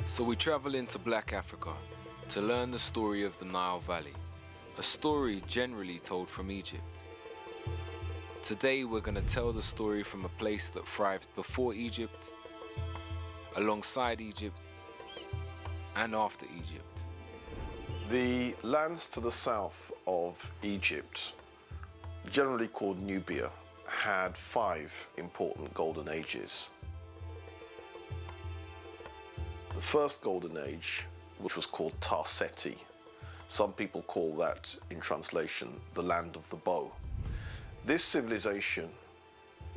So we travel into Black Africa to learn the story of the Nile Valley, a story generally told from Egypt. Today we're going to tell the story from a place that thrived before Egypt, alongside Egypt, and after Egypt. The lands to the south of Egypt, generally called Nubia, had 5 important golden ages. The first golden age, which was called Tarseti, some people call that, in translation, the land of the bow. This civilization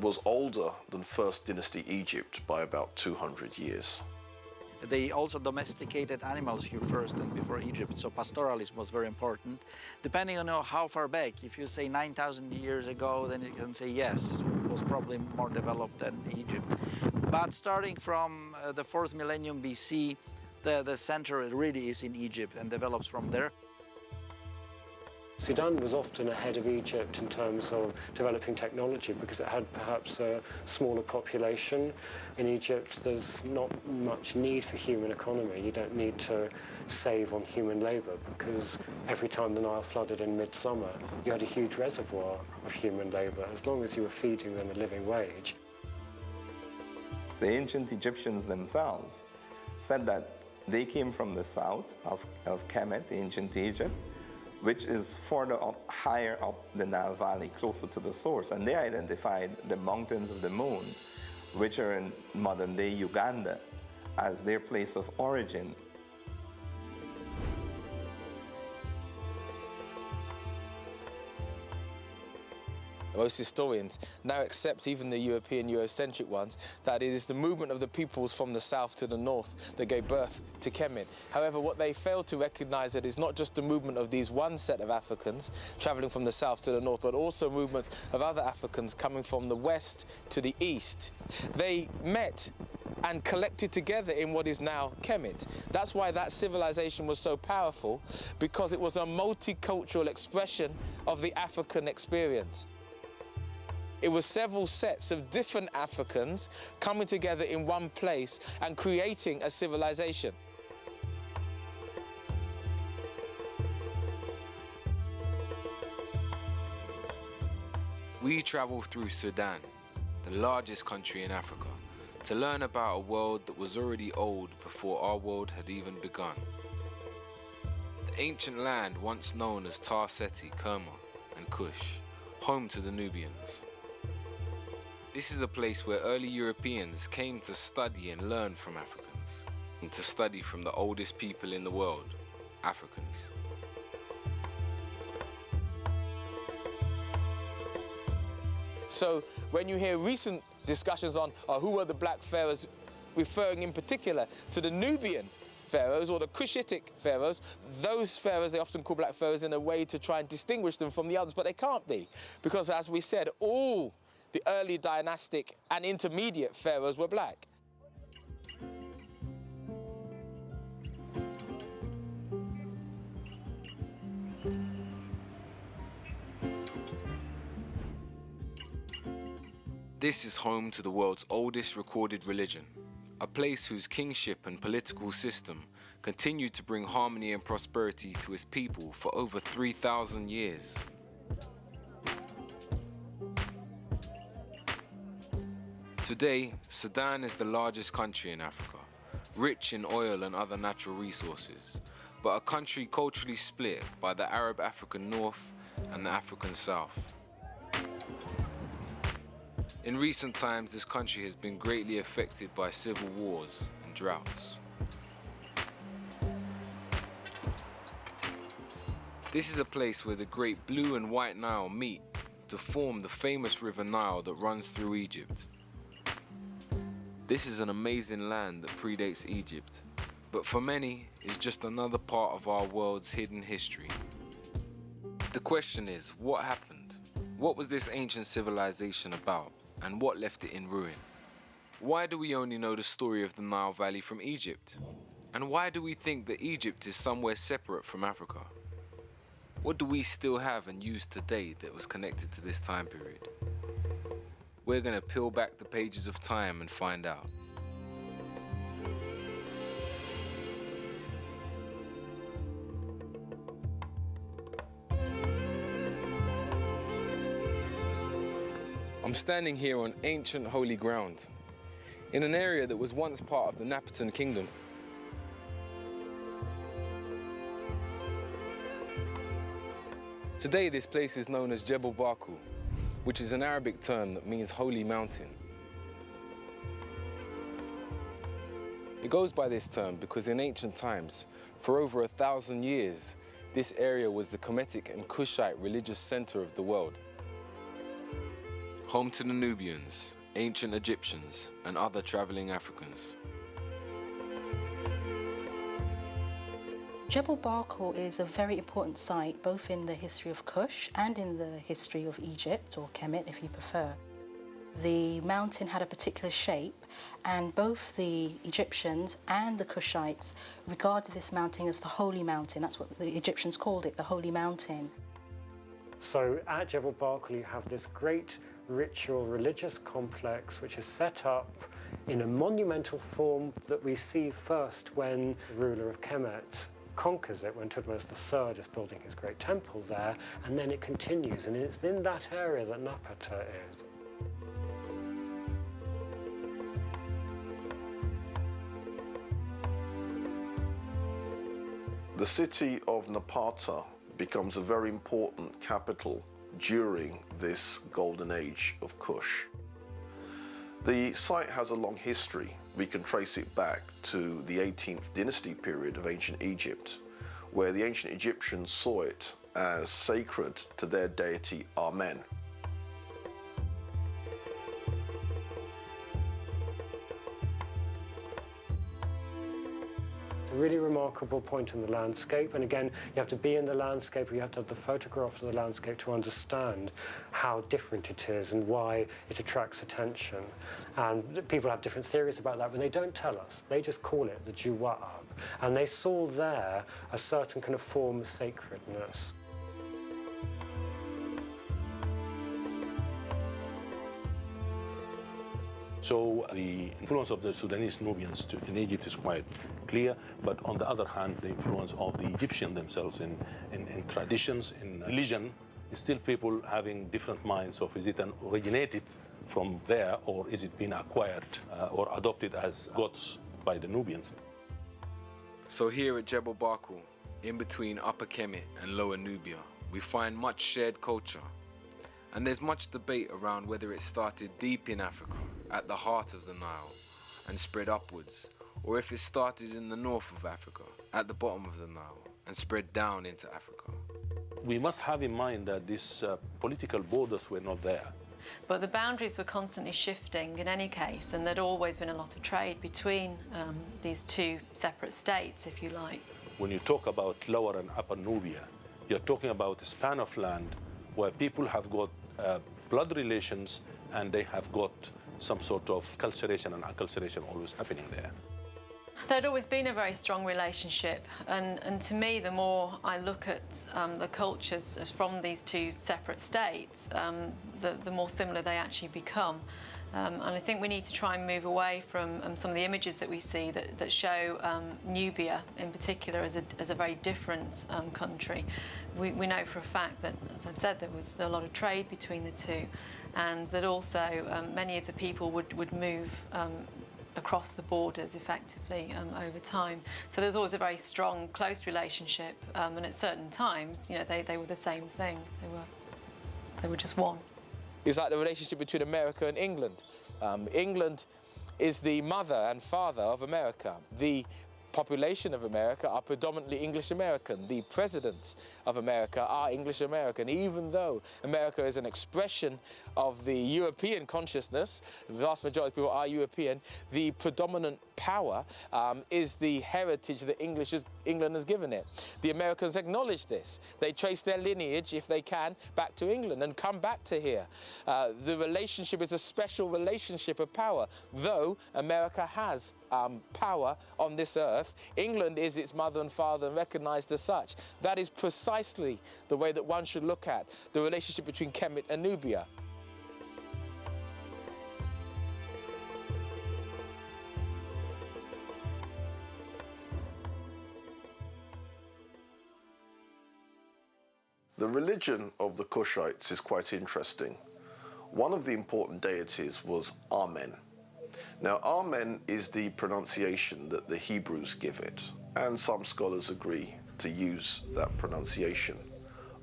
was older than First Dynasty Egypt by about 200 years. They also domesticated animals here first and before Egypt, so pastoralism was very important. Depending on how far back, if you say 9,000 years ago, then you can say yes, it was probably more developed than Egypt. But starting from the 4th millennium BC, the center really is in Egypt and develops from there. Sudan was often ahead of Egypt in terms of developing technology because it had perhaps a smaller population. In Egypt, there's not much need for human economy. You don't need to save on human labor because every time the Nile flooded in midsummer, you had a huge reservoir of human labor as long as you were feeding them a living wage. The ancient Egyptians themselves said that they came from the south of Kemet, ancient Egypt, which is further up, higher up the Nile Valley, closer to the source. And they identified the mountains of the moon, which are in modern-day Uganda, as their place of origin. Most historians now accept, even the European Eurocentric ones, that it is the movement of the peoples from the south to the north that gave birth to Kemet. However, what they fail to recognize that is not just the movement of these one set of Africans traveling from the south to the north, but also movements of other Africans coming from the west to the east. They met and collected together in what is now Kemet. That's why that civilization was so powerful, because it was a multicultural expression of the African experience. It was several sets of different Africans coming together in one place and creating a civilization. We travel through Sudan, the largest country in Africa, to learn about a world that was already old before our world had even begun. The ancient land once known as Tarseti, Kerma, and Kush, home to the Nubians. This is a place where early Europeans came to study and learn from Africans, and to study from the oldest people in the world, Africans. So when you hear recent discussions on who were the black pharaohs, referring in particular to the Nubian pharaohs or the Cushitic pharaohs, those pharaohs they often call black pharaohs in a way to try and distinguish them from the others, but they can't be, because as we said, all the early dynastic and intermediate pharaohs were black. This is home to the world's oldest recorded religion, a place whose kingship and political system continued to bring harmony and prosperity to its people for over 3,000 years. Today, Sudan is the largest country in Africa, rich in oil and other natural resources, but a country culturally split by the Arab African North and the African South. In recent times, this country has been greatly affected by civil wars and droughts. This is a place where the great Blue and White Nile meet to form the famous river Nile that runs through Egypt. This is an amazing land that predates Egypt, but for many is just another part of our world's hidden history. The question is, what happened? What was this ancient civilization about, and what left it in ruin? Why do we only know the story of the Nile Valley from Egypt? And why do we think that Egypt is somewhere separate from Africa? What do we still have and use today that was connected to this time period? We're going to peel back the pages of time and find out. I'm standing here on ancient holy ground, in an area that was once part of the Napatan Kingdom. Today, this place is known as Jebel Barkal, which is an Arabic term that means holy mountain. It goes by this term because in ancient times, for over 1,000 years, this area was the Kemetic and Kushite religious center of the world. Home to the Nubians, ancient Egyptians, and other traveling Africans. Jebel Barkal is a very important site, both in the history of Kush and in the history of Egypt, or Kemet if you prefer. The mountain had a particular shape, and both the Egyptians and the Kushites regarded this mountain as the holy mountain. That's what the Egyptians called it, the holy mountain. So at Jebel Barkal you have this great ritual religious complex which is set up in a monumental form that we see first when the ruler of Kemet conquers it, when Thutmose III is building his great temple there, and then it continues, and it's in that area that Napata is. The city of Napata becomes a very important capital during this golden age of Kush. The site has a long history. We can trace it back to the 18th dynasty period of ancient Egypt, where the ancient Egyptians saw it as sacred to their deity Amen. A really remarkable point in the landscape, and again you have to be in the landscape, or you have to have the photograph of the landscape to understand how different it is and why it attracts attention. And people have different theories about that, but they don't tell us. They just call it the Juwa'ab, and they saw there a certain kind of form of sacredness. So the influence of the Sudanese Nubians in Egypt is quite clear, but on the other hand, the influence of the Egyptians themselves in traditions, in religion, is still people having different minds of is it originated from there, or is it being acquired or adopted as gods by the Nubians? So here at Jebel Barkal, in between Upper Kemet and Lower Nubia, we find much shared culture. And there's much debate around whether it started deep in Africa, at the heart of the Nile, and spread upwards, or if it started in the north of Africa, at the bottom of the Nile, and spread down into Africa. We must have in mind that these political borders were not there. But the boundaries were constantly shifting in any case, and there'd always been a lot of trade between these two separate states, if you like. When you talk about Lower and Upper Nubia, you're talking about a span of land where people have got blood relations, and they have got some sort of culturation and acculturation always happening there. There'd always been a very strong relationship, and to me, the more I look at the cultures from these two separate states, the more similar they actually become. And I think we need to try and move away from some of the images that we see that show Nubia in particular as a very different country. We know for a fact that, as I've said, there was a lot of trade between the two, and that also many of the people would move across the borders effectively over time. So there's always a very strong, close relationship, and at certain times, you know, they were the same thing. They were just one. It's like the relationship between America and England. England is the mother and father of America. The population of America are predominantly English American. The presidents of America are English American. Even though America is an expression of the European consciousness, the vast majority of people are European, the predominant power is the heritage that England has given it. The Americans acknowledge this. They trace their lineage, if they can, back to England and come back to here. The relationship is a special relationship of power. Though America has power on this earth, England is its mother and father and recognized as such. That is precisely the way that one should look at the relationship between Kemet and Nubia. The religion of the Kushites is quite interesting. one of the important deities was Amen. Now, Amen is the pronunciation that the Hebrews give it, and some scholars agree to use that pronunciation.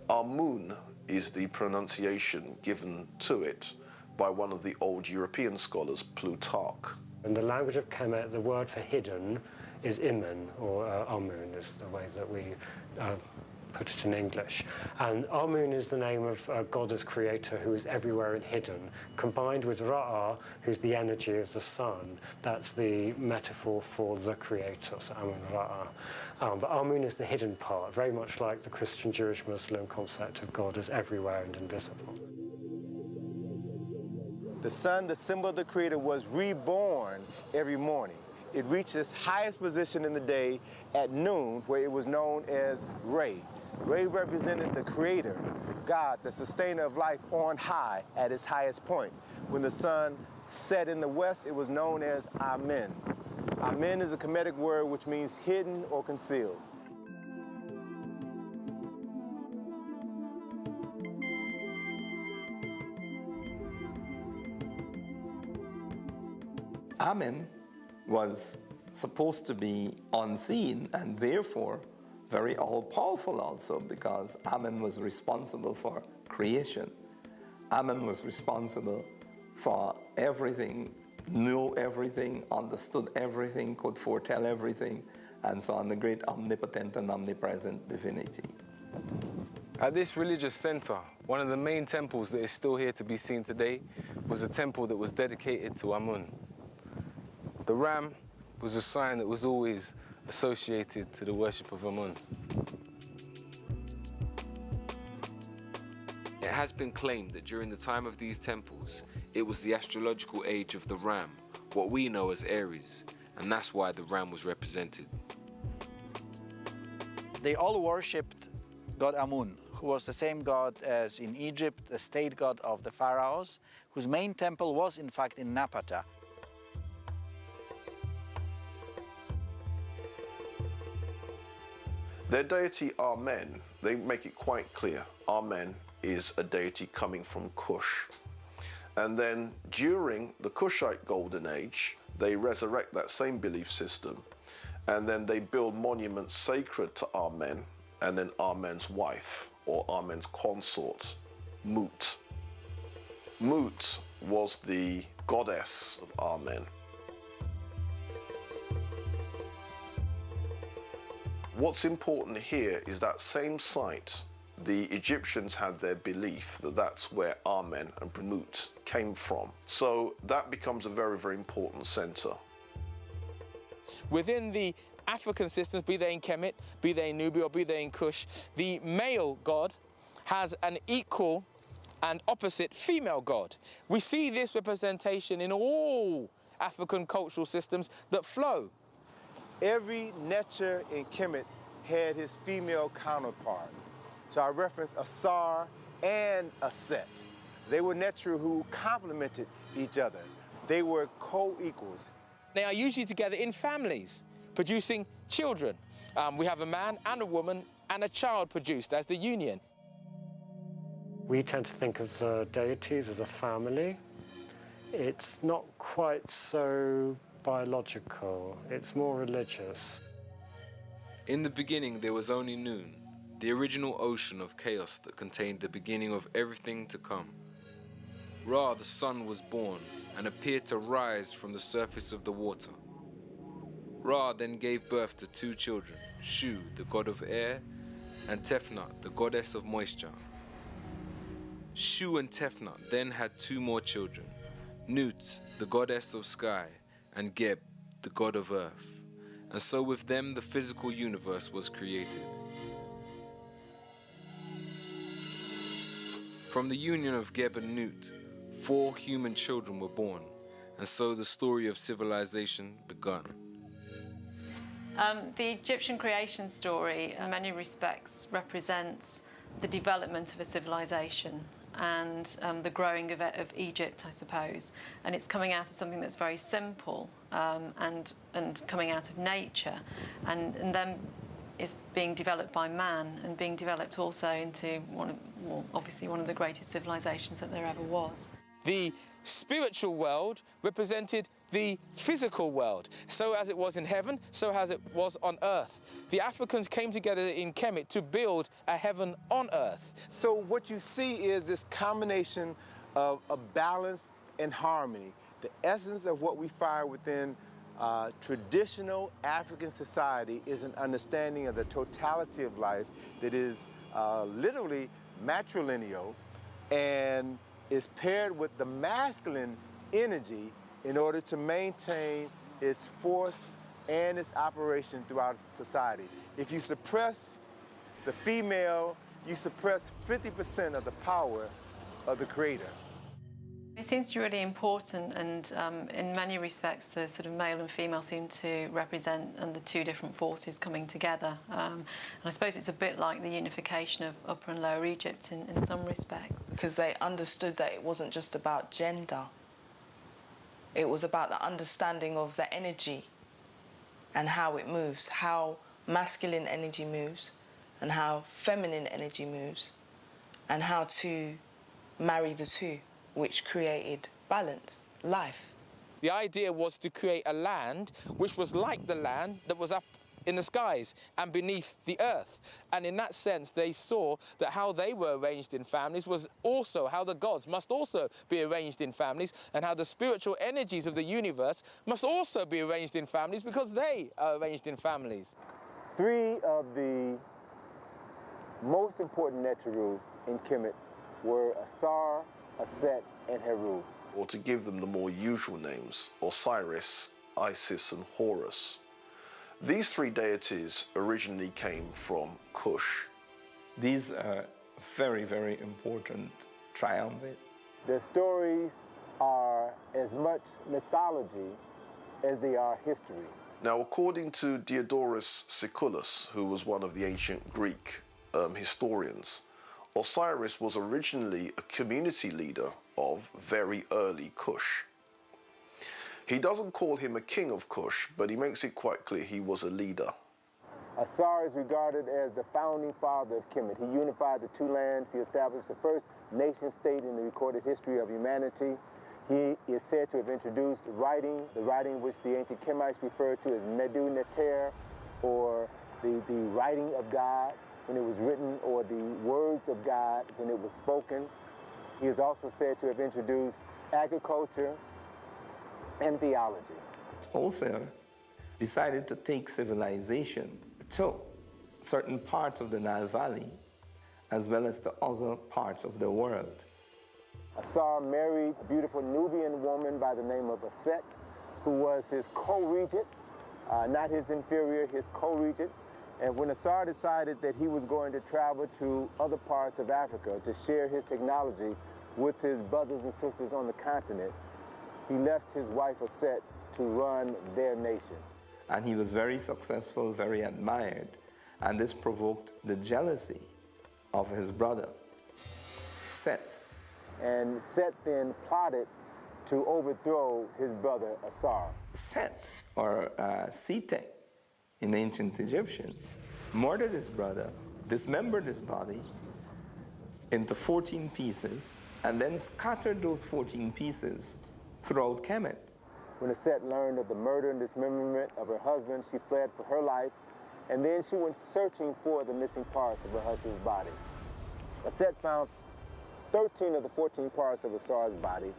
Amun is the pronunciation given to it by one of the old European scholars, Plutarch. In the language of Kemet, the word for hidden is Imen, or Amun is the way that we put it in English. And Amun is the name of a goddess creator who is everywhere and hidden, combined with Ra'ah, who's the energy of the sun. That's the metaphor for the creator, so Amun Ra'ah. But Amun is the hidden part, very much like the Christian, Jewish, Muslim concept of God as everywhere and invisible. The sun, the symbol of the creator, was reborn every morning. It reached its highest position in the day at noon, where it was known as Re. Re represented the creator, God, the sustainer of life on high at its highest point. When the sun set in the west, it was known as Amen. Amen is a Kemetic word which means hidden or concealed. Amen was supposed to be unseen and therefore very all-powerful also, because Amen was responsible for creation. Amen was responsible for everything, knew everything, understood everything, could foretell everything, and so on, the great omnipotent and omnipresent divinity. At this religious center, one of the main temples that is still here to be seen today was a temple that was dedicated to Amun. The ram was a sign that was always associated to the worship of Amun. It has been claimed that during the time of these temples, it was the astrological age of the ram, what we know as Aries, and that's why the ram was represented. They all worshipped god Amun, who was the same god as in Egypt, the state god of the pharaohs, whose main temple was in fact in Napata. Their deity Amen, they make it quite clear. Amen is a deity coming from Kush. And then during the Kushite Golden Age, they resurrect that same belief system, and then they build monuments sacred to Amen, and then Amen's wife, or Amen's consort, Mut. Mut was the goddess of Amen. What's important here is that same site, the Egyptians had their belief that that's where Amen and Mut came from. So that becomes a very, very important center. Within the African systems, be they in Kemet, be they in Nubia, or be they in Kush, the male god has an equal and opposite female god. We see this representation in all African cultural systems that flow. Every Necher in Kemet had his female counterpart. So I reference Asar and Aset. They were Necher who complemented each other. They were co-equals. They are usually together in families, producing children. We have a man and a woman and a child produced as the union. We tend to think of the deities as a family. It's not quite so biological, it's more religious. In the beginning there was only noon, the original ocean of chaos that contained the beginning of everything to come. Ra, the sun, was born and appeared to rise from the surface of the water. Ra then gave birth to two children, Shu, the god of air, and Tefnut, the goddess of moisture. Shu and Tefnut then had two more children, Nut, the goddess of sky, and Geb, the god of earth. And so with them the physical universe was created. From the union of Geb and Nut, 4 human children were born, and so the story of civilization begun. The Egyptian creation story, in many respects, represents the development of a civilization and the growing of Egypt, I suppose. And it's coming out of something that's very simple and coming out of nature, and then is being developed by man and being developed also into obviously one of the greatest civilizations that there ever was. the spiritual world represented the physical world. So as it was in heaven, so as it was on earth. The Africans came together in Kemet to build a heaven on earth. So what you see is this combination of balance and harmony. The essence of what we find within traditional African society is an understanding of the totality of life that is literally matrilineal and is paired with the masculine energy in order to maintain its force and its operation throughout society. If you suppress the female, you suppress 50% of the power of the creator. It seems to be really important, and in many respects the sort of male and female seem to represent the two different forces coming together. And I suppose it's a bit like the unification of Upper and Lower Egypt in some respects. Because they understood that it wasn't just about gender. It was about the understanding of the energy and how it moves, how masculine energy moves and how feminine energy moves, and how to marry the two, which created balance, life. The idea was to create a land which was like the land that was up in the skies and beneath the earth. And in that sense, they saw that how they were arranged in families was also how the gods must also be arranged in families, and how the spiritual energies of the universe must also be arranged in families because they are arranged in families. Three of the most important Neteru in Kemet were Asar, Aset, and Heru. Or to give them the more usual names, Osiris, Isis, and Horus. These three deities originally came from Kush. These are very, very important triumvirate. Their stories are as much mythology as they are history. Now, according to Diodorus Siculus, who was one of the ancient Greek historians, Osiris was originally a community leader of very early Kush. He doesn't call him a king of Kush, but he makes it quite clear he was a leader. Asar is regarded as the founding father of Kemet. He unified the two lands. He established the first nation-state in the recorded history of humanity. He is said to have introduced writing, the writing which the ancient Kemites referred to as Medu Neter, or the writing of God when it was written, or the words of God when it was spoken. He is also said to have introduced agriculture and theology. Also decided to take civilization to certain parts of the Nile Valley, as well as to other parts of the world. Asar married a beautiful Nubian woman by the name of Aset, who was his co-regent, not his inferior, his co-regent. And when Asar decided that he was going to travel to other parts of Africa to share his technology with his brothers and sisters on the continent, he left his wife Aset to run their nation. And he was very successful, very admired, and this provoked the jealousy of his brother, Set. And Set then plotted to overthrow his brother Asar. Set, or Sete in ancient Egyptian, murdered his brother, dismembered his body into 14 pieces, and then scattered those 14 pieces throughout Kemet. When Aset learned of the murder and dismemberment of her husband, she fled for her life, and then she went searching for the missing parts of her husband's body. Aset found 13 of the 14 parts of Asar's body,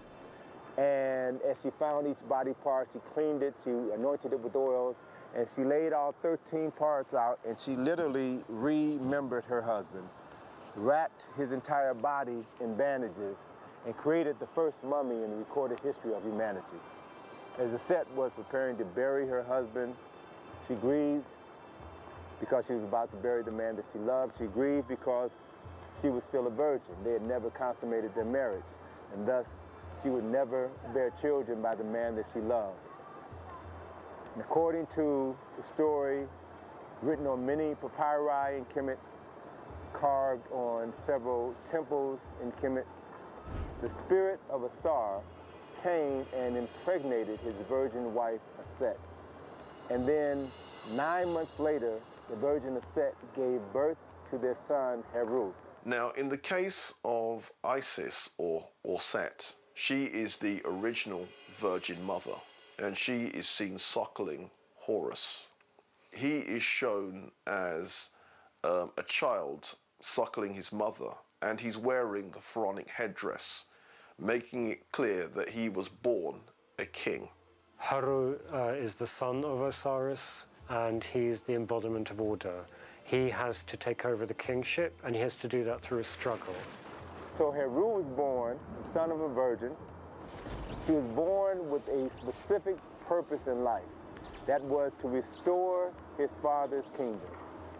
and as she found each body part, she cleaned it, she anointed it with oils, and she laid all 13 parts out, and she literally remembered her husband, wrapped his entire body in bandages, and created the first mummy in the recorded history of humanity. As Aset was preparing to bury her husband, she grieved because she was about to bury the man that she loved. She grieved because she was still a virgin. They had never consummated their marriage, and thus she would never bear children by the man that she loved. And according to the story written on many papyri in Kemet, carved on several temples in Kemet, the spirit of Asar came and impregnated his virgin wife, Aset. And then 9 months later, the virgin Aset gave birth to their son, Heru. Now, in the case of Isis, or Set, She is the original Virgin Mother, and she is seen suckling Horus. He is shown as a child suckling his mother, and he's wearing the pharaonic headdress, making it clear that he was born a king. Haru is the son of Osiris, and he's the embodiment of order. He has to take over the kingship, and he has to do that through a struggle. So Heru was born, the son of a virgin. He was born with a specific purpose in life. That was to restore his father's kingdom,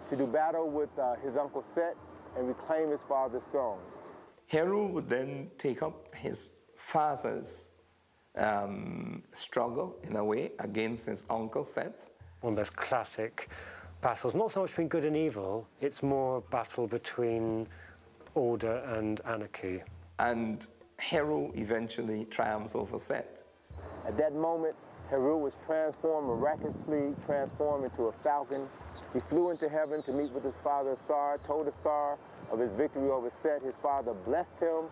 to do battle with his uncle Set and reclaim his father's throne. Heru would then take up his father's struggle, in a way, against his uncle Seth. One of those classic battles, not so much between good and evil, it's more a battle between order and anarchy. And Heru eventually triumphs over Set. At that moment, Heru was miraculously transformed into a falcon. He flew into heaven to meet with his father Asar, told Asar of his victory over Set. His father blessed him,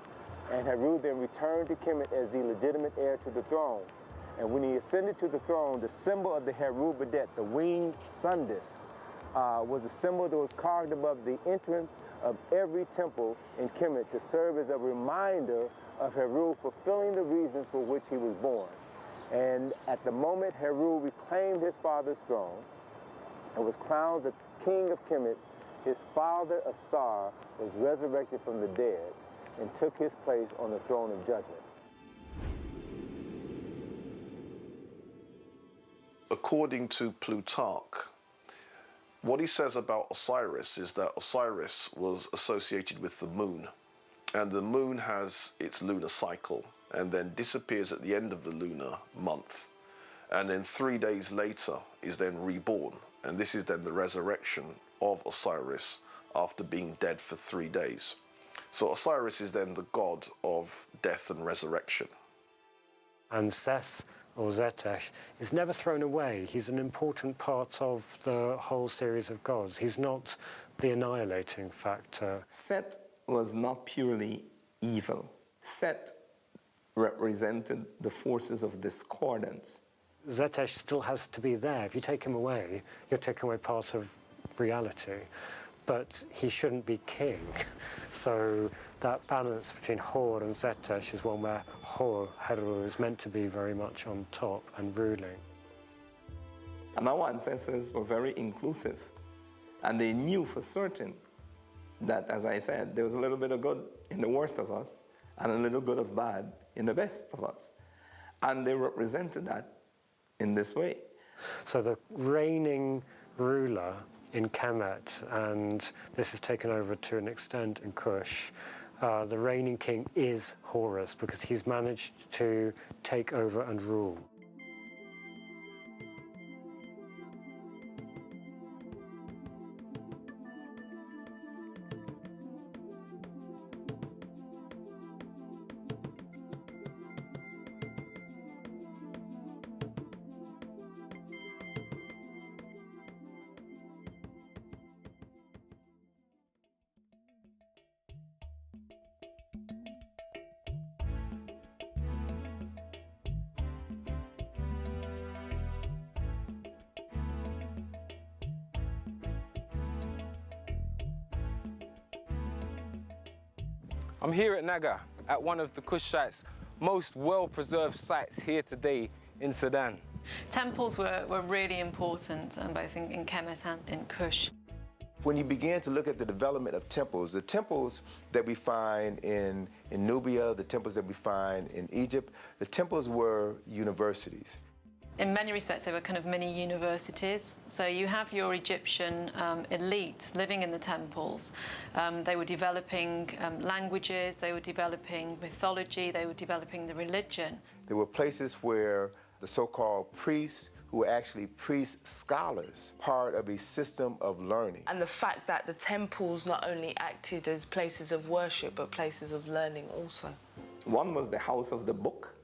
and Heru then returned to Kemet as the legitimate heir to the throne. And when he ascended to the throne, the symbol of the Heru Badet, the winged sun disk, was a symbol that was carved above the entrance of every temple in Kemet to serve as a reminder of Heru fulfilling the reasons for which he was born. And at the moment Heru reclaimed his father's throne and was crowned the king of Kemet, his father Asar was resurrected from the dead and took his place on the throne of judgment. According to Plutarch, what he says about Osiris is that Osiris was associated with the moon, and the moon has its lunar cycle and then disappears at the end of the lunar month, and then 3 days later is then reborn, and this is then the resurrection of Osiris after being dead for 3 days. So Osiris is then the god of death and resurrection. And Seth, or Zetesh, is never thrown away. He's an important part of the whole series of gods. He's not the annihilating factor. Set was not purely evil. Set represented the forces of discordance. Zetesh still has to be there. If you take him away, you're taking away part of reality. But he shouldn't be king. So that balance between Hor and Zetesh is one where Hor, Heru, is meant to be very much on top and ruling. And our ancestors were very inclusive. And they knew for certain that, as I said, there was a little bit of good in the worst of us and a little good of bad in the best of us. And they represented that in this way. So the reigning ruler in Kemet, and this is taken over to an extent in Kush, the reigning king is Horus because he's managed to take over and rule. I'm here at Naga, at one of the Kushites' most well-preserved sites here today in Sudan. Temples were really important, both in Kemet and in Kush. When you begin to look at the development of temples, the temples that we find in Nubia, the temples that we find in Egypt, the temples were universities. In many respects, they were kind of mini universities. So you have your Egyptian elite living in the temples. They were developing languages, they were developing mythology, they were developing the religion. There were places where the so-called priests, who were actually priest scholars, part of a system of learning. And the fact that the temples not only acted as places of worship, but places of learning also. One was the house of the book,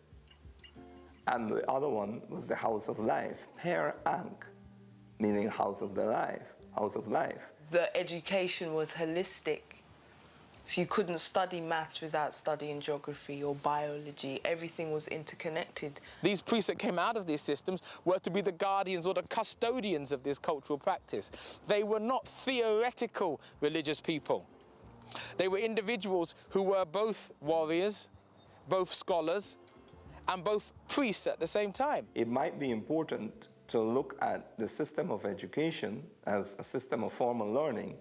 and the other one was the house of life, Per Ankh, meaning house of the life, house of life. The education was holistic So you couldn't study maths without studying geography or biology. Everything was interconnected. These priests that came out of these systems were to be the guardians or the custodians of this cultural practice. They were not theoretical religious people. They were individuals who were both warriors, both scholars, and both priests at the same time. It might be important to look at the system of education as a system of formal learning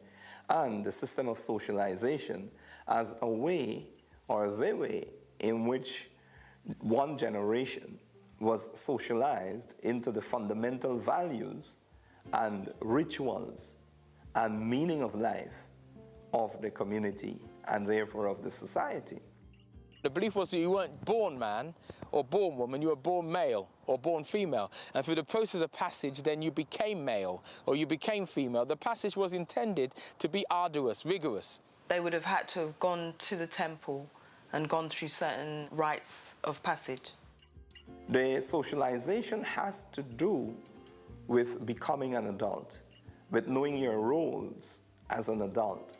and the system of socialization as a way or the way in which one generation was socialized into the fundamental values and rituals and meaning of life of the community and therefore of the society. The belief was that you weren't born man or born woman, you were born male or born female. And through the process of passage, then you became male or you became female. The passage was intended to be arduous, rigorous. They would have had to have gone to the temple and gone through certain rites of passage. The socialization has to do with becoming an adult, with knowing your roles as an adult.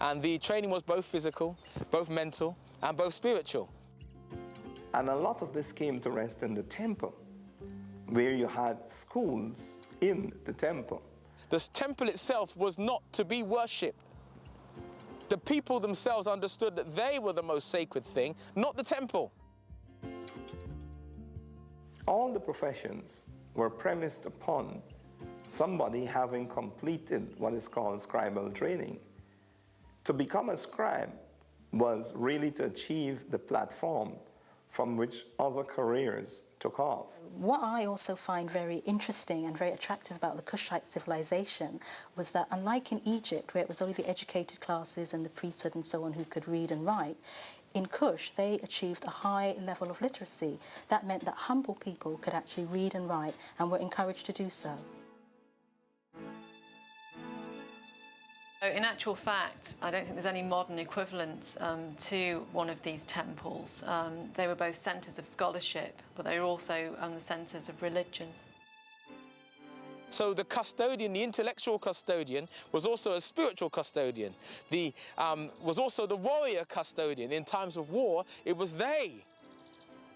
And the training was both physical, both mental, and both spiritual. And a lot of this came to rest in the temple, where you had schools in the temple. The temple itself was not to be worshipped. The people themselves understood that they were the most sacred thing, not the temple. All the professions were premised upon somebody having completed what is called scribal training. To become a scribe was really to achieve the platform from which other careers took off. What I also find very interesting and very attractive about the Kushite civilization was that, unlike in Egypt, where it was only the educated classes and the priesthood and so on who could read and write, in Kush they achieved a high level of literacy. That meant that humble people could actually read and write and were encouraged to do so. In actual fact, I don't think there's any modern equivalent to one of these temples. They were both centres of scholarship, but they were also the centres of religion. So the custodian, the intellectual custodian, was also a spiritual custodian. Was also the warrior custodian. In times of war, it was they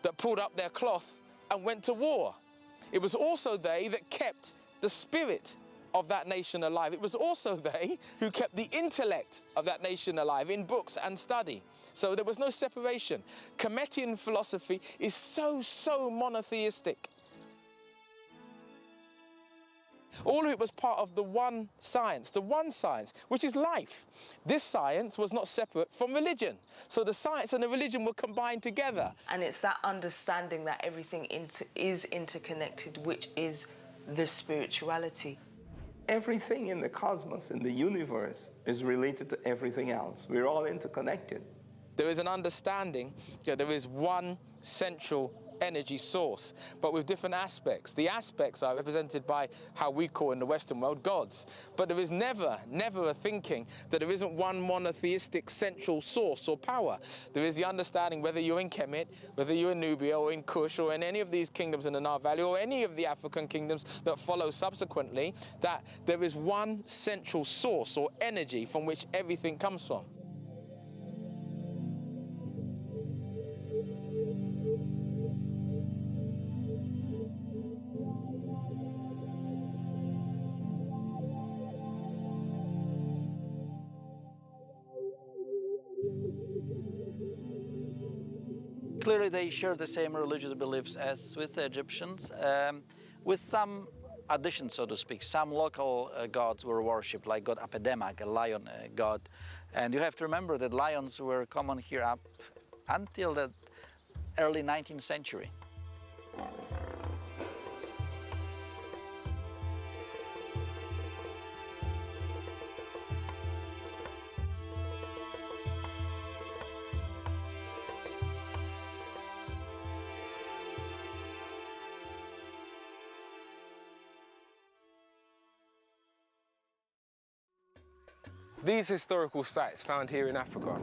that pulled up their cloth and went to war. It was also they that kept the spirit of that nation alive. It was also they who kept the intellect of that nation alive in books and study. So there was no separation. Kemetian philosophy is so monotheistic. All of it was part of the one science, which is life. This science was not separate from religion. So the science and the religion were combined together. And it's that understanding that everything is interconnected, which is the spirituality. Everything in the cosmos, in the universe, is related to everything else. We're all interconnected. There is an understanding that there is one central energy source, but with different aspects. The aspects are represented by how we call in the Western world gods. But there is never a thinking that there isn't one monotheistic central source or power. There is the understanding, whether you're in Kemet, whether you're in Nubia or in Kush or in any of these kingdoms in the Nile Valley or any of the African kingdoms that follow subsequently, that there is one central source or energy from which everything comes from. Clearly they share the same religious beliefs as with the Egyptians, with some additions, so to speak. Some local gods were worshipped, like god Apedemak, a lion god. And you have to remember that lions were common here up until the early 19th century. These historical sites found here in Africa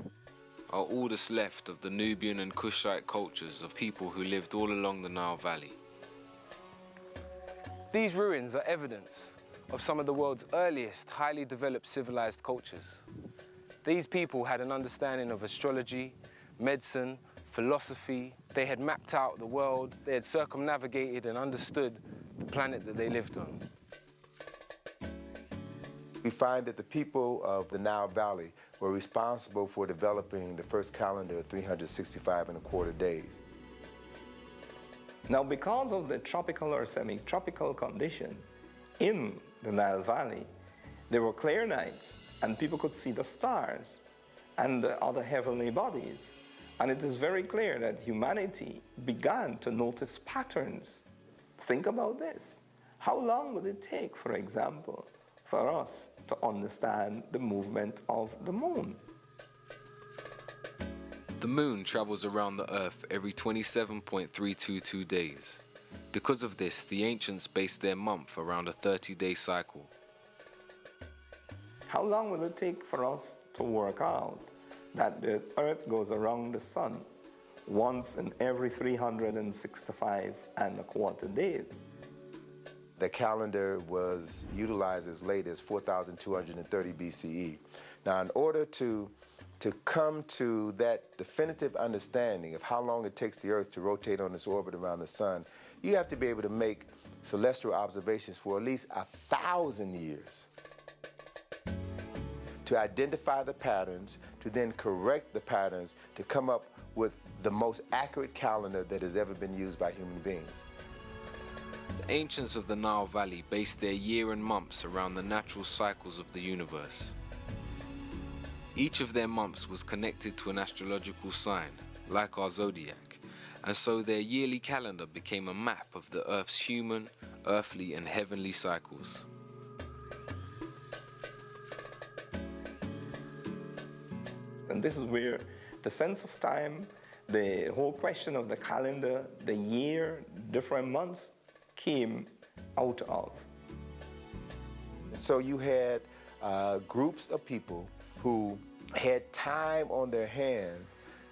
are all that's left of the Nubian and Kushite cultures of people who lived all along the Nile Valley. These ruins are evidence of some of the world's earliest highly developed civilized cultures. These people had an understanding of astrology, medicine, philosophy. They had mapped out the world. They had circumnavigated and understood the planet that they lived on. We find that the people of the Nile Valley were responsible for developing the first calendar of 365 1/4 days. Now, because of the tropical or semi-tropical condition in the Nile Valley, there were clear nights and people could see the stars and the other heavenly bodies. And it is very clear that humanity began to notice patterns. Think about this. How long would it take, for example, for us to understand the movement of the moon? The moon travels around the Earth every 27.322 days. Because of this, the ancients based their month around a 30-day cycle. How long will it take for us to work out that the Earth goes around the sun once in every 365 1/4 days? The calendar was utilized as late as 4,230 BCE. Now, in order to come to that definitive understanding of how long it takes the Earth to rotate on its orbit around the sun, you have to be able to make celestial observations for at least 1,000 years to identify the patterns, to then correct the patterns, to come up with the most accurate calendar that has ever been used by human beings. The ancients of the Nile Valley based their year and months around the natural cycles of the universe. Each of their months was connected to an astrological sign, like our zodiac, and so their yearly calendar became a map of the Earth's human, earthly, and heavenly cycles. And this is where the sense of time, the whole question of the calendar, the year, different months came out of. So you had groups of people who had time on their hand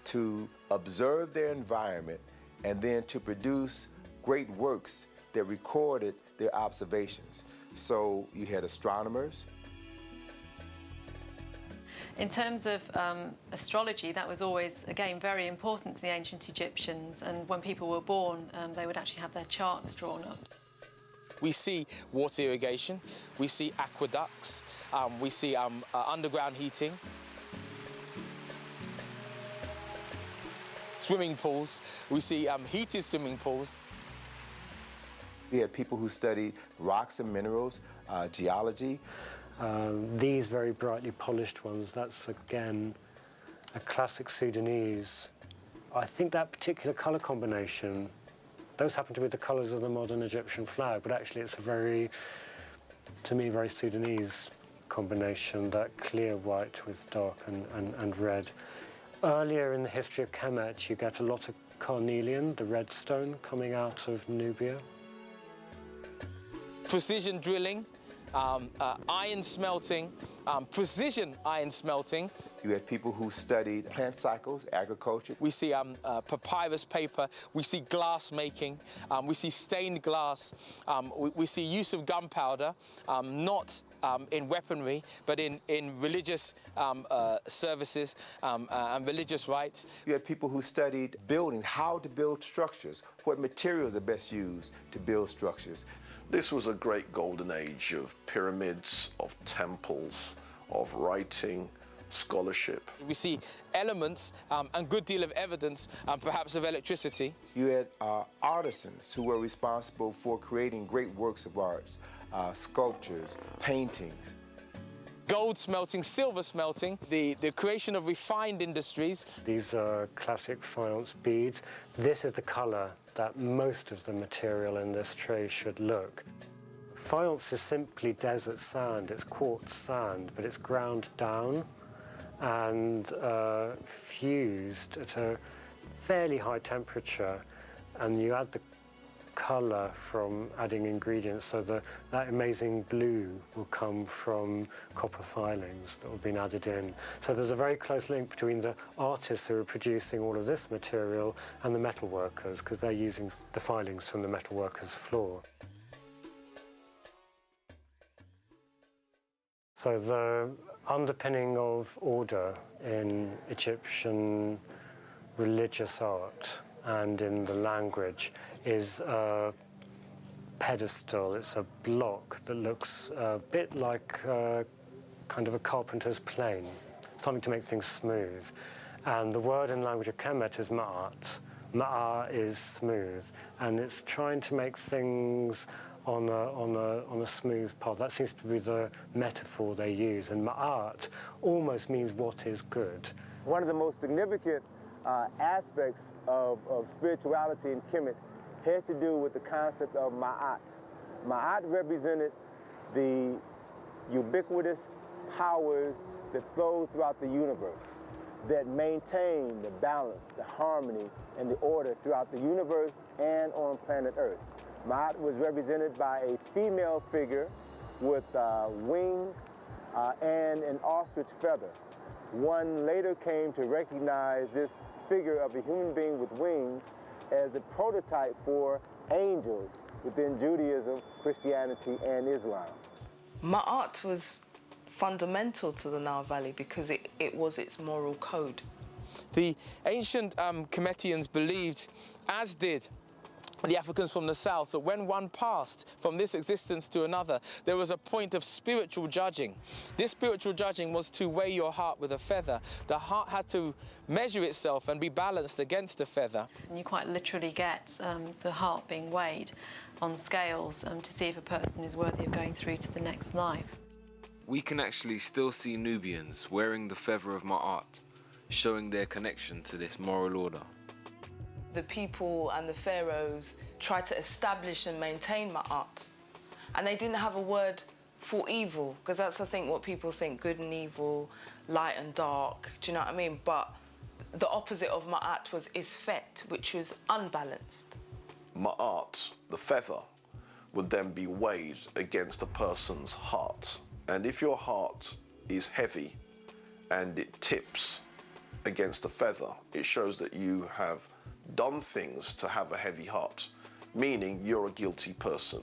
to observe their environment and then to produce great works that recorded their observations. So you had astronomers. In terms of astrology, that was always, again, very important to the ancient Egyptians. And when people were born, they would actually have their charts drawn up. We see water irrigation, we see aqueducts, we see underground heating, swimming pools, we see heated swimming pools. We had people who studied rocks and minerals, geology. These very brightly polished ones, that's again a classic Sudanese. I think that particular colour combination, those happen to be the colours of the modern Egyptian flag, but actually it's a very, to me, very Sudanese combination, that clear white with dark and red. Earlier in the history of Kemet, you get a lot of carnelian, the red stone, coming out of Nubia. Precision drilling, iron smelting, precision iron smelting. You had people who studied plant cycles, agriculture. We see papyrus paper, we see glass making, we see stained glass, we see use of gunpowder, not in weaponry, but in religious services and religious rites. You had people who studied building, how to build structures, what materials are best used to build structures. This was a great golden age of pyramids, of temples, of writing, scholarship. We see elements and good deal of evidence, perhaps of electricity. You had artisans who were responsible for creating great works of arts, sculptures, paintings. Gold smelting, silver smelting, the creation of refined industries. These are classic faience beads. This is the colour that most of the material in this tray should look. Faience is simply desert sand, it's quartz sand, but it's ground down and fused at a fairly high temperature, and you add the colour from adding ingredients, so that amazing blue will come from copper filings that have been added in. So there's a very close link between the artists who are producing all of this material and the metal workers, because they're using the filings from the metal workers' floor. So the underpinning of order in Egyptian religious art and in the language is a pedestal. It's a block that looks a bit like kind of a carpenter's plane, something to make things smooth. And the word in the language of Kemet is ma'at. Ma'a is smooth, and it's trying to make things on a smooth path. That seems to be the metaphor they use. And ma'at almost means what is good. One of the most significant aspects of spirituality in Kemet had to do with the concept of ma'at. Ma'at represented the ubiquitous powers that flow throughout the universe, that maintain the balance, the harmony, and the order throughout the universe and on planet Earth. Ma'at was represented by a female figure with wings and an ostrich feather. One later came to recognize this figure of a human being with wings as a prototype for angels within Judaism, Christianity, and Islam. Ma'at was fundamental to the Nile Valley because it was its moral code. The ancient Kemetians believed, as did the Africans from the south, that when one passed from this existence to another, there was a point of spiritual judging. This spiritual judging was to weigh your heart with a feather. The heart had to measure itself and be balanced against a feather. And you quite literally get the heart being weighed on scales to see if a person is worthy of going through to the next life. We can actually still see Nubians wearing the feather of Ma'at, showing their connection to this moral order. The people and the pharaohs tried to establish and maintain Ma'at. And they didn't have a word for evil, because that's, I think, what people think, good and evil, light and dark, do you know what I mean? But the opposite of Ma'at was Isfet, which was unbalanced. Ma'at, the feather, would then be weighed against a person's heart. And if your heart is heavy and it tips against the feather, it shows that you have done things to have a heavy heart, meaning you're a guilty person.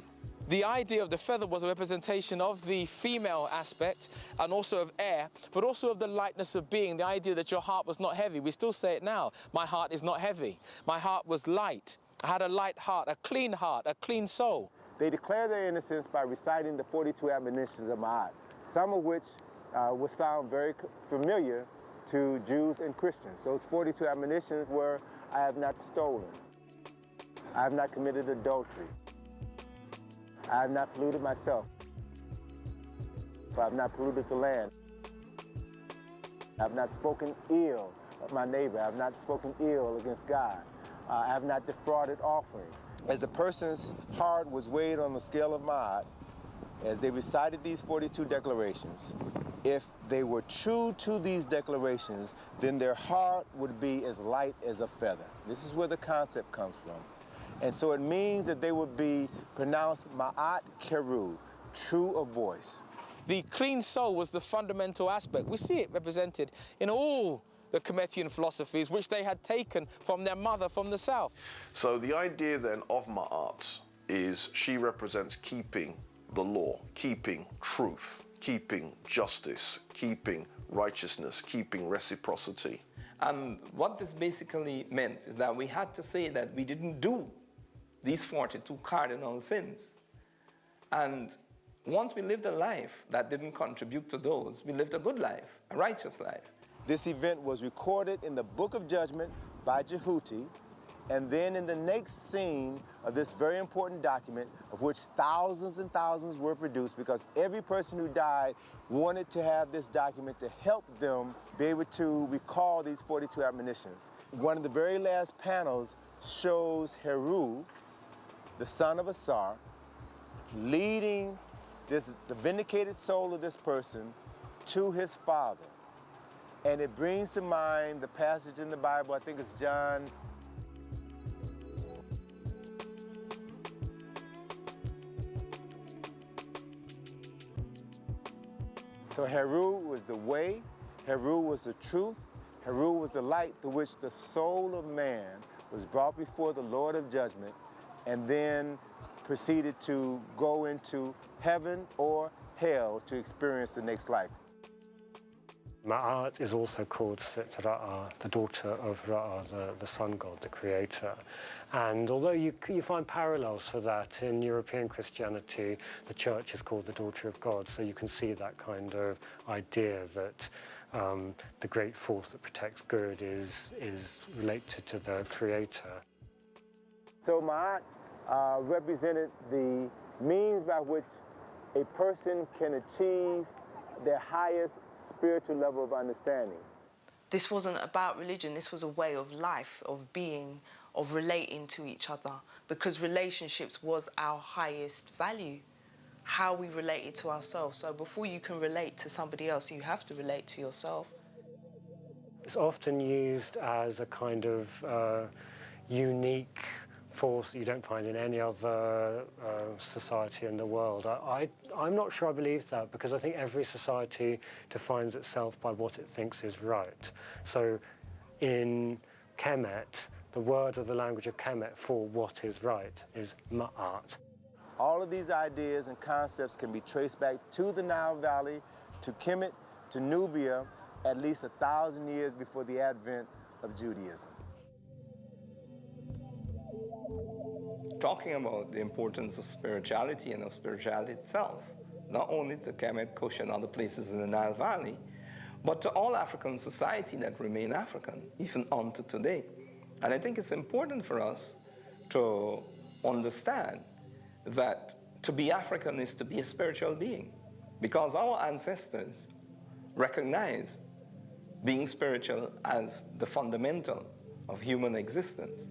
The idea of the feather was a representation of the female aspect and also of air, but also of the lightness of being, the idea that your heart was not heavy. We still say it now. My heart is not heavy. My heart was light. I had a light heart, a clean soul. They declare their innocence by reciting the 42 admonitions of Ma'at, some of which would sound very familiar to Jews and Christians. Those 42 admonitions were: I have not stolen, I have not committed adultery, I have not polluted myself, I have not polluted the land, I have not spoken ill of my neighbor, I have not spoken ill against God, I have not defrauded offerings. As a person's heart was weighed on the scale of Ma'at, as they recited these 42 declarations, if they were true to these declarations, then their heart would be as light as a feather. This is where the concept comes from. And so it means that they would be pronounced Ma'at Keru, true of voice. The clean soul was the fundamental aspect. We see it represented in all the Kemetian philosophies, which they had taken from their mother from the south. So the idea then of Ma'at is she represents keeping the law, keeping truth, keeping justice, keeping righteousness, keeping reciprocity. And what this basically meant is that we had to say that we didn't do these 42 cardinal sins. And once we lived a life that didn't contribute to those, we lived a good life, a righteous life. This event was recorded in the Book of Judgment by Jehuti, and then in the next scene of this very important document, of which thousands and thousands were produced, because every person who died wanted to have this document to help them be able to recall these 42 admonitions. One of the very last panels shows Heru, the son of Asar, leading the vindicated soul of this person to his father. And it brings to mind the passage in the Bible, I think it's John. So Heru was the way, Heru was the truth, Heru was the light through which the soul of man was brought before the Lord of judgment and then proceeded to go into heaven or hell to experience the next life. Ma'at is also called Sit Ra'a, the daughter of Ra'a, the sun god, the creator. And although you find parallels for that in European Christianity, the church is called the daughter of God, so you can see that kind of idea that the great force that protects good is related to the creator. So Ma'at represented the means by which a person can achieve their highest spiritual level of understanding. This wasn't about religion, this was a way of life, of being, of relating to each other, because relationships was our highest value, how we related to ourselves. So before you can relate to somebody else, you have to relate to yourself. It's often used as a kind of unique force that you don't find in any other society in the world. I'm not sure I believe that, because I think every society defines itself by what it thinks is right. So in Kemet, the word of the language of Kemet for what is right is Ma'at. All of these ideas and concepts can be traced back to the Nile Valley, to Kemet, to Nubia, at least 1,000 years before the advent of Judaism. Talking about the importance of spirituality and of spirituality itself, not only to Kemet, Kush, and other places in the Nile Valley, but to all African society that remain African, even unto today. And I think it's important for us to understand that to be African is to be a spiritual being, because our ancestors recognized being spiritual as the fundamental of human existence.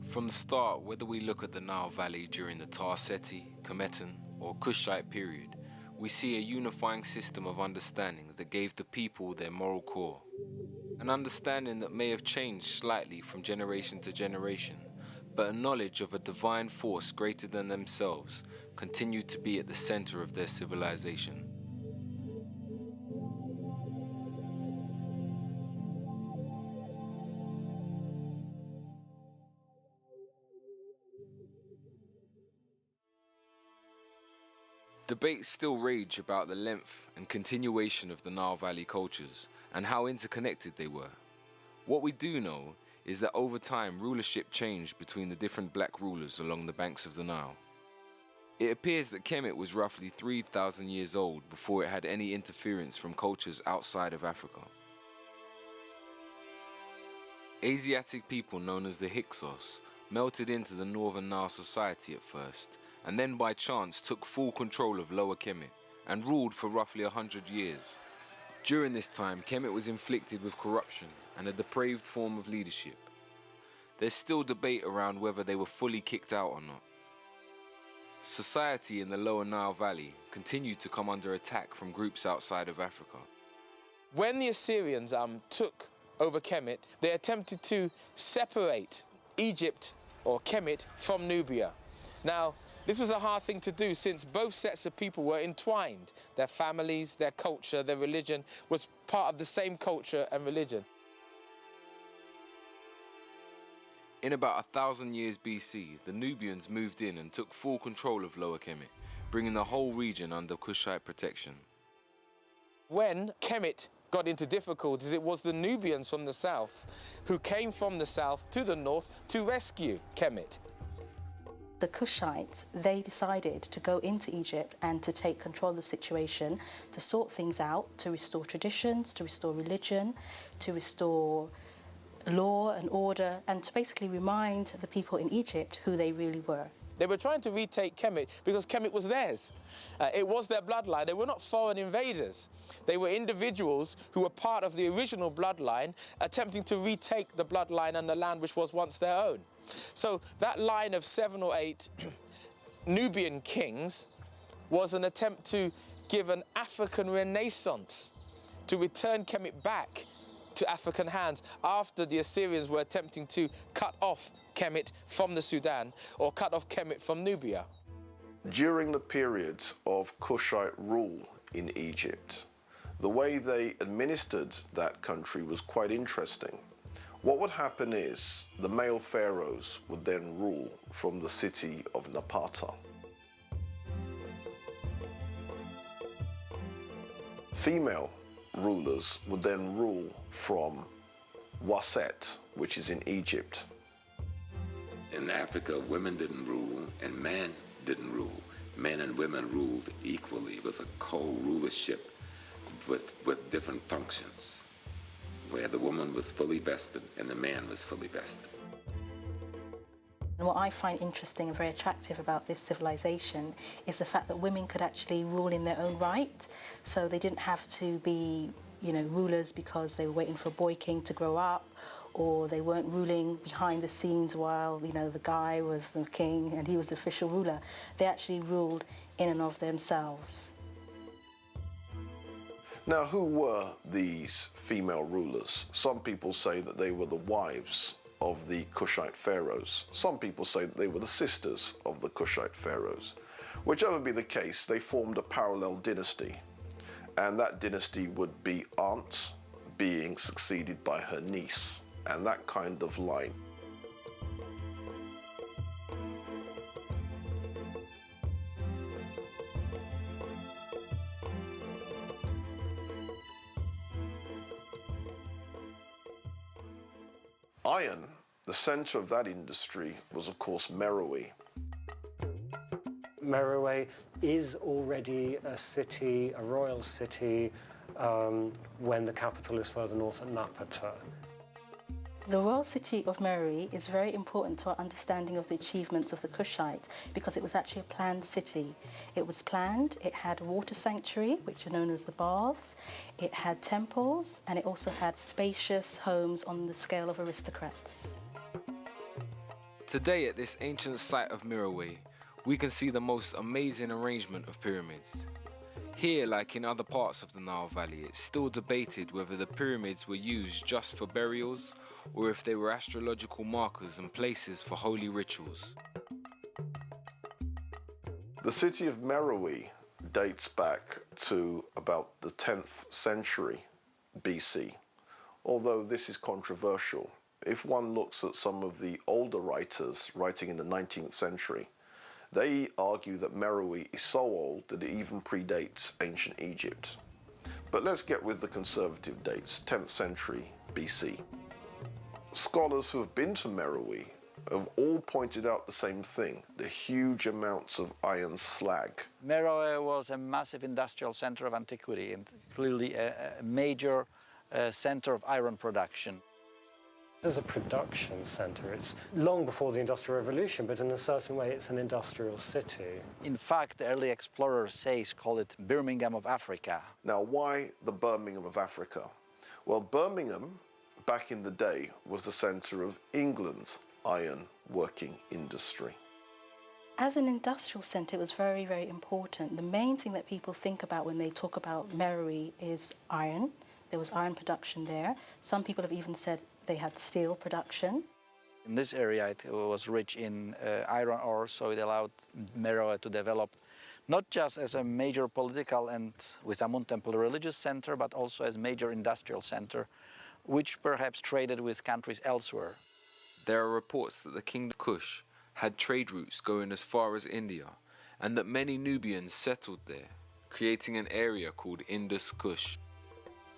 From the start, whether we look at the Nile Valley during the Tarseti, Kemetan, or Kushite period, we see a unifying system of understanding that gave the people their moral core. An understanding that may have changed slightly from generation to generation, but a knowledge of a divine force greater than themselves continued to be at the center of their civilization. Debates still rage about the length and continuation of the Nile Valley cultures and how interconnected they were. What we do know is that over time rulership changed between the different black rulers along the banks of the Nile. It appears that Kemet was roughly 3,000 years old before it had any interference from cultures outside of Africa. Asiatic people known as the Hyksos melted into the Northern Nile society at first, and then by chance took full control of Lower Kemet and ruled for roughly 100 years. During this time, Kemet was inflicted with corruption and a depraved form of leadership. There's still debate around whether they were fully kicked out or not. Society in the Lower Nile Valley continued to come under attack from groups outside of Africa. When the Assyrians took over Kemet, they attempted to separate Egypt or Kemet from Nubia. Now, this was a hard thing to do since both sets of people were entwined. Their families, their culture, their religion was part of the same culture and religion. In about 1,000 years BC, the Nubians moved in and took full control of Lower Kemet, bringing the whole region under Kushite protection. When Kemet got into difficulties, it was the Nubians from the south who came from the south to the north to rescue Kemet. The Kushites, they decided to go into Egypt and to take control of the situation, to sort things out, to restore traditions, to restore religion, to restore law and order, and to basically remind the people in Egypt who they really were. They were trying to retake Kemet because Kemet was theirs. It was their bloodline. They were not foreign invaders. They were individuals who were part of the original bloodline, attempting to retake the bloodline and the land which was once their own. So that line of 7 or 8 Nubian kings was an attempt to give an African renaissance, to return Kemet back to African hands after the Assyrians were attempting to cut off Kemet from the Sudan or cut off Kemet from Nubia. During the period of Kushite rule in Egypt, the way they administered that country was quite interesting. What would happen is the male pharaohs would then rule from the city of Napata. Female rulers would then rule from Waset, which is in Egypt. In Africa, women didn't rule and men didn't rule. Men and women ruled equally. It was a co-rulership with different functions, where the woman was fully vested and the man was fully vested. And what I find interesting and very attractive about this civilization is the fact that women could actually rule in their own right. So they didn't have to be, rulers because they were waiting for a boy king to grow up, or they weren't ruling behind the scenes while, the guy was the king and he was the official ruler. They actually ruled in and of themselves. Now, who were these female rulers? Some people say that they were the wives of the Kushite pharaohs. Some people say that they were the sisters of the Kushite pharaohs. Whichever be the case, they formed a parallel dynasty, and that dynasty would be aunt being succeeded by her niece, and that kind of line. Iron, the center of that industry, was of course Meroe. Meroe is already a city, a royal city, when the capital is further north at Napata. The royal city of Meroe is very important to our understanding of the achievements of the Kushites because it was actually a planned city. It was planned, it had a water sanctuary, which are known as the baths, it had temples, and it also had spacious homes on the scale of aristocrats. Today at this ancient site of Meroe, we can see the most amazing arrangement of pyramids. Here, like in other parts of the Nile Valley, it's still debated whether the pyramids were used just for burials or if they were astrological markers and places for holy rituals. The city of Meroe dates back to about the 10th century BC, although this is controversial. If one looks at some of the older writers writing in the 19th century, they argue that Meroe is so old that it even predates ancient Egypt. But let's get with the conservative dates, 10th century BC. Scholars who have been to Meroe have all pointed out the same thing, the huge amounts of iron slag. Meroe was a massive industrial center of antiquity and clearly a major center of iron production. As a production center, it's long before the Industrial Revolution, but in a certain way it's an industrial city. In fact, the early explorers call it Birmingham of Africa. Now, why the Birmingham of Africa? Well, Birmingham, back in the day, was the center of England's iron working industry. As an industrial centre, it was very, very important. The main thing that people think about when they talk about Meroe is iron. There was iron production there. Some people have even said they had steel production. In this area, it was rich in iron ore, so it allowed Meroe to develop not just as a major political and, with some temple, religious center, but also as a major industrial center, which perhaps traded with countries elsewhere. There are reports that the Kingdom of Kush had trade routes going as far as India, and that many Nubians settled there, creating an area called Indus Kush.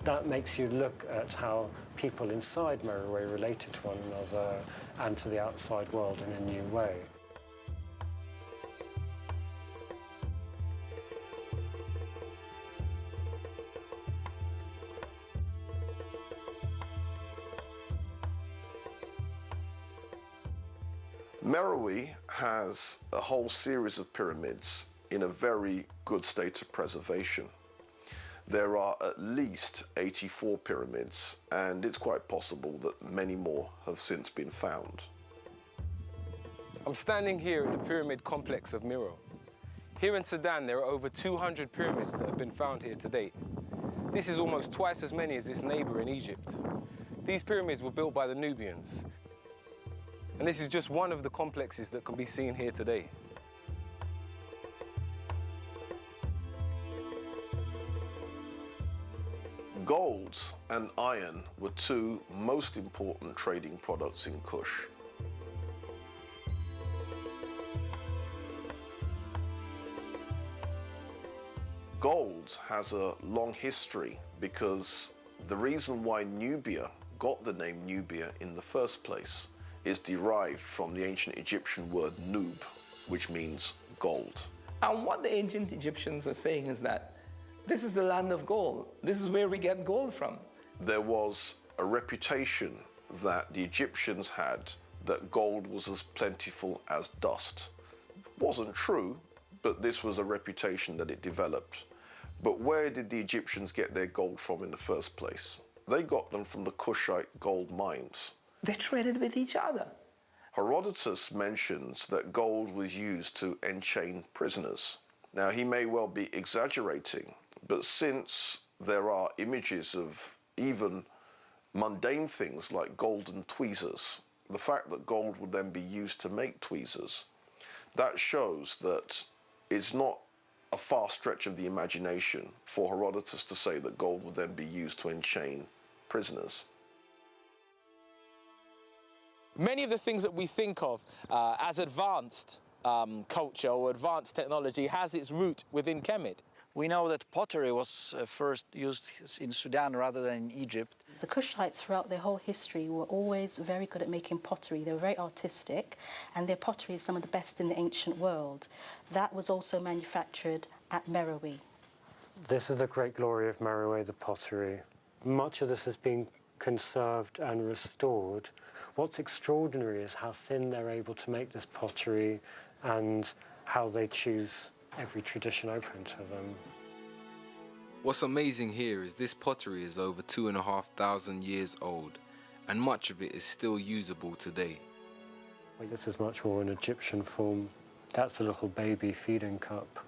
That makes you look at how people inside Meroe related to one another and to the outside world in a new way. Meroe has a whole series of pyramids in a very good state of preservation. There are at least 84 pyramids, and it's quite possible that many more have since been found. I'm standing here at the pyramid complex of Meroe. Here in Sudan, there are over 200 pyramids that have been found here to date. This is almost twice as many as its neighbor in Egypt. These pyramids were built by the Nubians, and this is just one of the complexes that can be seen here today. Gold and iron were two most important trading products in Kush. Gold has a long history because the reason why Nubia got the name Nubia in the first place is derived from the ancient Egyptian word nub, which means gold. And what the ancient Egyptians are saying is that this is the land of gold. This is where we get gold from. There was a reputation that the Egyptians had that gold was as plentiful as dust. Wasn't true, but this was a reputation that it developed. But where did the Egyptians get their gold from in the first place? They got them from the Kushite gold mines. They traded with each other. Herodotus mentions that gold was used to enchain prisoners. Now, he may well be exaggerating, but since there are images of even mundane things like golden tweezers, the fact that gold would then be used to make tweezers, that shows that it's not a far stretch of the imagination for Herodotus to say that gold would then be used to enchain prisoners. Many of the things that we think of as advanced culture or advanced technology has its root within Kemet. We know that pottery was first used in Sudan rather than in Egypt. The Kushites throughout their whole history were always very good at making pottery. They were very artistic, and their pottery is some of the best in the ancient world. That was also manufactured at Meroe. This is the great glory of Meroe, the pottery. Much of this has been conserved and restored. What's extraordinary is how thin they're able to make this pottery and how they choose every tradition open to them. What's amazing here is this pottery is over 2,500 years old, and much of it is still usable today. This is much more an Egyptian form. That's a little baby feeding cup.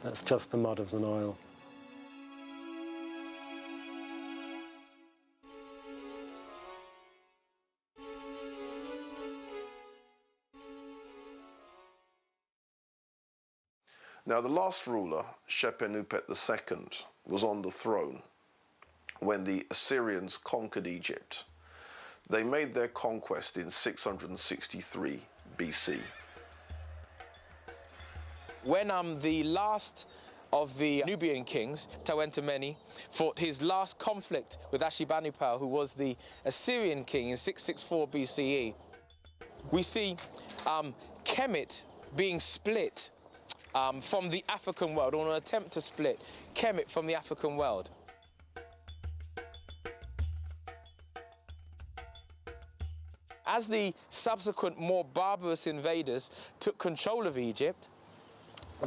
That's just the mud of the Nile. Now, the last ruler, Shepenupet II, was on the throne when the Assyrians conquered Egypt. They made their conquest in 663 BC. When the last of the Nubian kings, Tawentameni, fought his last conflict with Ashurbanipal, who was the Assyrian king in 664 BCE, we see Kemet being split from the African world, or an attempt to split Kemet from the African world. As the subsequent more barbarous invaders took control of Egypt,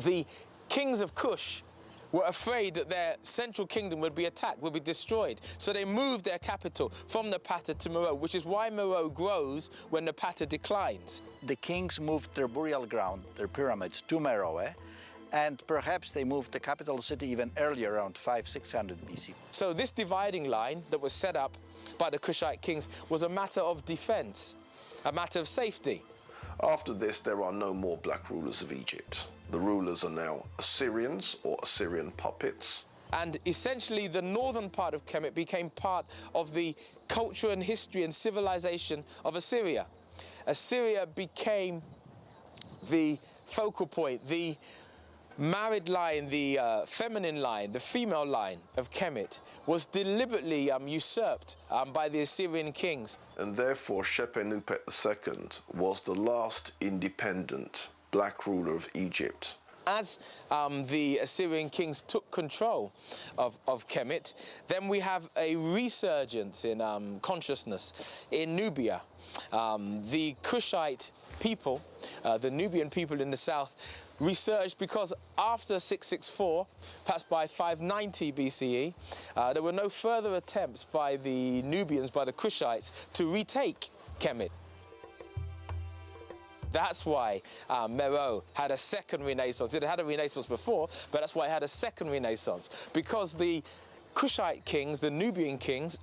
the kings of Kush were afraid that their central kingdom would be attacked, would be destroyed. So they moved their capital from Napata to Meroe, which is why Meroe grows when Napata declines. The kings moved their burial ground, their pyramids, to Meroe, and perhaps they moved the capital city even earlier, around 500-600 BC. So this dividing line that was set up by the Kushite kings was a matter of defense, a matter of safety. After this, there are no more black rulers of Egypt. The rulers are now Assyrians or Assyrian puppets. And essentially the northern part of Kemet became part of the culture and history and civilization of Assyria. Assyria became the focal point, the married line, the feminine line, the female line of Kemet was deliberately usurped by the Assyrian kings. And therefore Shepenupet II was the last independent black ruler of Egypt. As the Assyrian kings took control of Kemet, then we have a resurgence in consciousness in Nubia. The Kushite people, the Nubian people in the south, resurged because after 664, perhaps by 590 BCE, there were no further attempts by the Nubians, by the Kushites, to retake Kemet. That's why Meroe had a second renaissance. It had a renaissance before, but that's why it had a second renaissance, because the Kushite kings, the Nubian kings,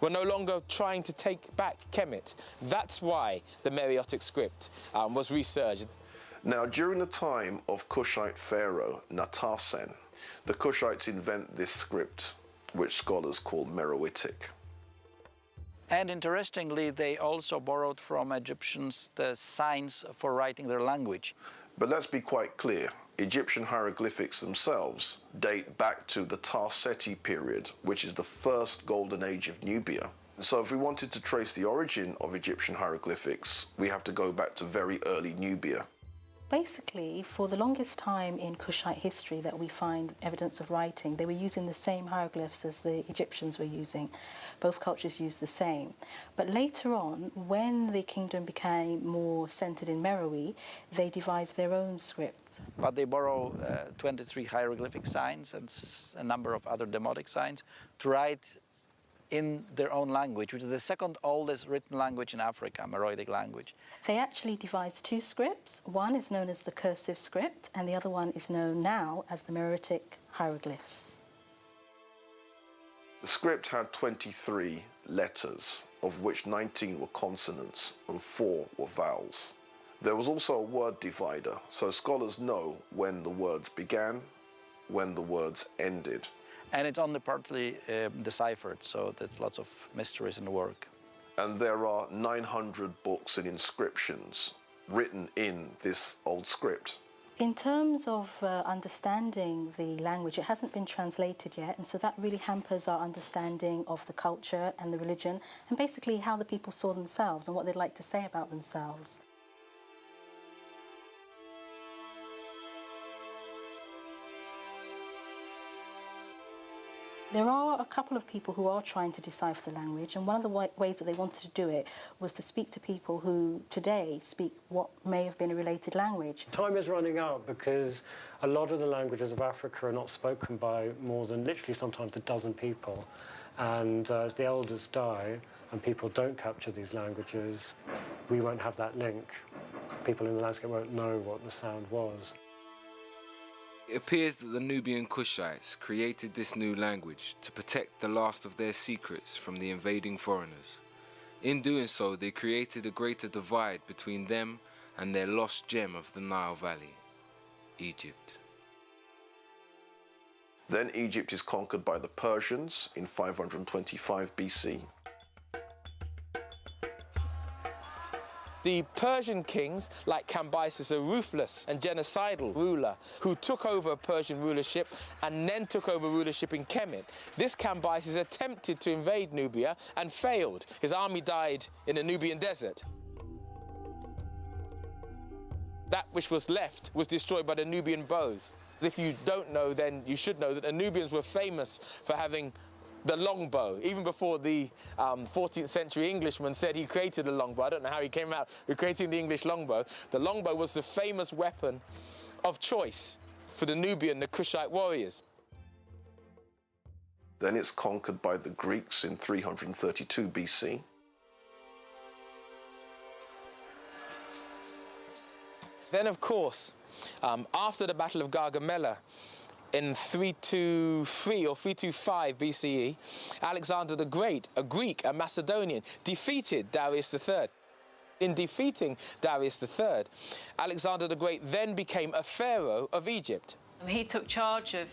were no longer trying to take back Kemet. That's why the Meroitic script was resurged. Now, during the time of Kushite pharaoh Natasen, the Kushites invent this script, which scholars call Meroitic. And interestingly, they also borrowed from Egyptians the signs for writing their language. But let's be quite clear. Egyptian hieroglyphics themselves date back to the Tarseti period, which is the first golden age of Nubia. So if we wanted to trace the origin of Egyptian hieroglyphics, we have to go back to very early Nubia. Basically, for the longest time in Kushite history that we find evidence of writing, they were using the same hieroglyphs as the Egyptians were using. Both cultures used the same. But later on, when the kingdom became more centered in Meroe, they devised their own script. But they borrow 23 hieroglyphic signs and a number of other demotic signs to write in their own language, which is the second oldest written language in Africa, Meroitic language. They actually devised two scripts. One is known as the cursive script, and the other one is known now as the Meroitic hieroglyphs. The script had 23 letters, of which 19 were consonants and 4 were vowels. There was also a word divider, so scholars know when the words began, when the words ended. And it's only partly deciphered, so there's lots of mysteries in the work. And there are 900 books and inscriptions written in this old script. In terms of understanding the language, it hasn't been translated yet, and so that really hampers our understanding of the culture and the religion, and basically how the people saw themselves and what they'd like to say about themselves. There are a couple of people who are trying to decipher the language, and one of the ways that they wanted to do it was to speak to people who today speak what may have been a related language. Time is running out because a lot of the languages of Africa are not spoken by more than literally sometimes a dozen people. And as the elders die and people don't capture these languages, we won't have that link. People in the landscape won't know what the sound was. It appears that the Nubian Kushites created this new language to protect the last of their secrets from the invading foreigners. In doing so, they created a greater divide between them and their lost gem of the Nile Valley, Egypt. Then Egypt is conquered by the Persians in 525 BC. The Persian kings, like Cambyses, a ruthless and genocidal ruler who took over Persian rulership and then took over rulership in Kemet. This Cambyses attempted to invade Nubia and failed. His army died in the Nubian desert. That which was left was destroyed by the Nubian bows. If you don't know, then you should know that the Nubians were famous for having the longbow. Even before the 14th century Englishman said he created the longbow. I don't know how he came out with creating the English longbow. The longbow was the famous weapon of choice for the Nubian, the Kushite warriors. Then it's conquered by the Greeks in 332 BC. Then, of course, after the Battle of Gargamella, in 323 or 325 BCE, Alexander the Great, a Greek, a Macedonian, defeated Darius III. In defeating Darius III, Alexander the Great then became a pharaoh of Egypt. He took charge of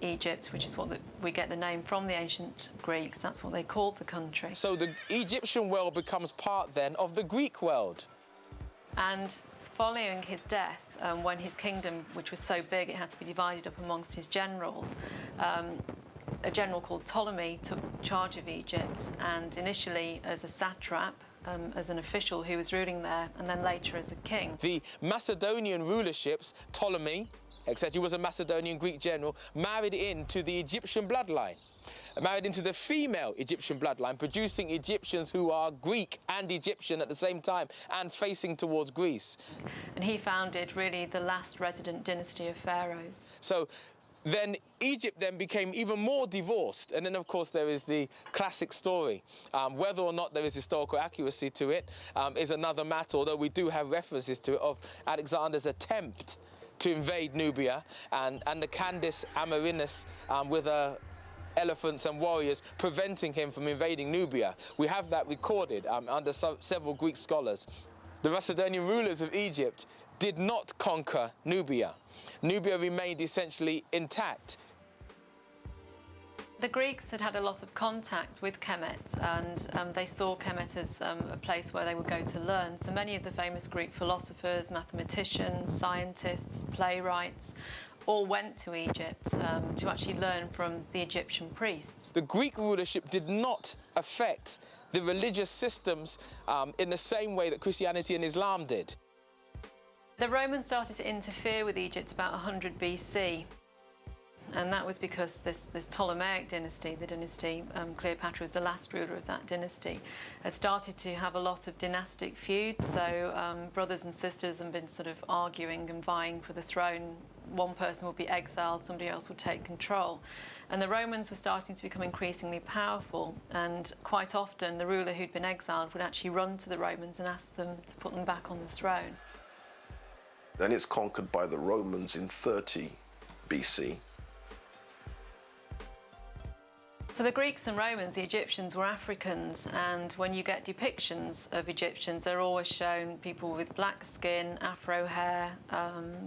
Egypt, which is what we get the name from the ancient Greeks. That's what they called the country. So the Egyptian world becomes part then of the Greek world. And following his death, when his kingdom, which was so big it had to be divided up amongst his generals, a general called Ptolemy took charge of Egypt, and initially as a satrap, as an official who was ruling there, and then later as a king. The Macedonian rulerships, Ptolemy, etc., was a Macedonian Greek general, married into the Egyptian bloodline. Married into the female Egyptian bloodline, producing Egyptians who are Greek and Egyptian at the same time and facing towards Greece. And he founded really the last resident dynasty of pharaohs. So then Egypt then became even more divorced. And then, of course, there is the classic story. Whether or not there is historical accuracy to it is another matter, although we do have references to it, of Alexander's attempt to invade Nubia and the Candace Amerinus with elephants and warriors preventing him from invading Nubia. We have that recorded under several Greek scholars. The Macedonian rulers of Egypt did not conquer Nubia. Nubia remained essentially intact. The Greeks had had a lot of contact with Kemet, and they saw Kemet as a place where they would go to learn. So many of the famous Greek philosophers, mathematicians, scientists, playwrights, all went to Egypt to actually learn from the Egyptian priests. The Greek rulership did not affect the religious systems in the same way that Christianity and Islam did. The Romans started to interfere with Egypt about 100 BC. And that was because this Ptolemaic dynasty, the dynasty Cleopatra was the last ruler of that dynasty, had started to have a lot of dynastic feuds. So brothers and sisters had been sort of arguing and vying for the throne. One person would be exiled, somebody else would take control. And the Romans were starting to become increasingly powerful, and quite often the ruler who'd been exiled would actually run to the Romans and ask them to put them back on the throne. Then it's conquered by the Romans in 30 BC. For the Greeks and Romans, the Egyptians were Africans, and when you get depictions of Egyptians, they're always shown people with black skin, afro hair,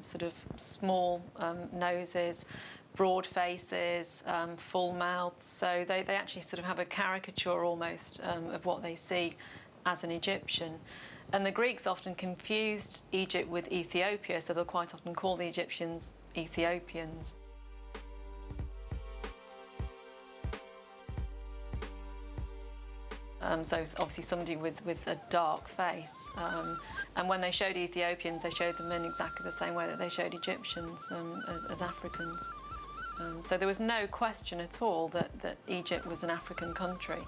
sort of small noses, broad faces, full mouths. So they actually sort of have a caricature almost of what they see as an Egyptian. And the Greeks often confused Egypt with Ethiopia, so they'll quite often call the Egyptians Ethiopians. So obviously somebody with a dark face. And when they showed Ethiopians, they showed them in exactly the same way that they showed Egyptians as Africans. So there was no question at all that Egypt was an African country.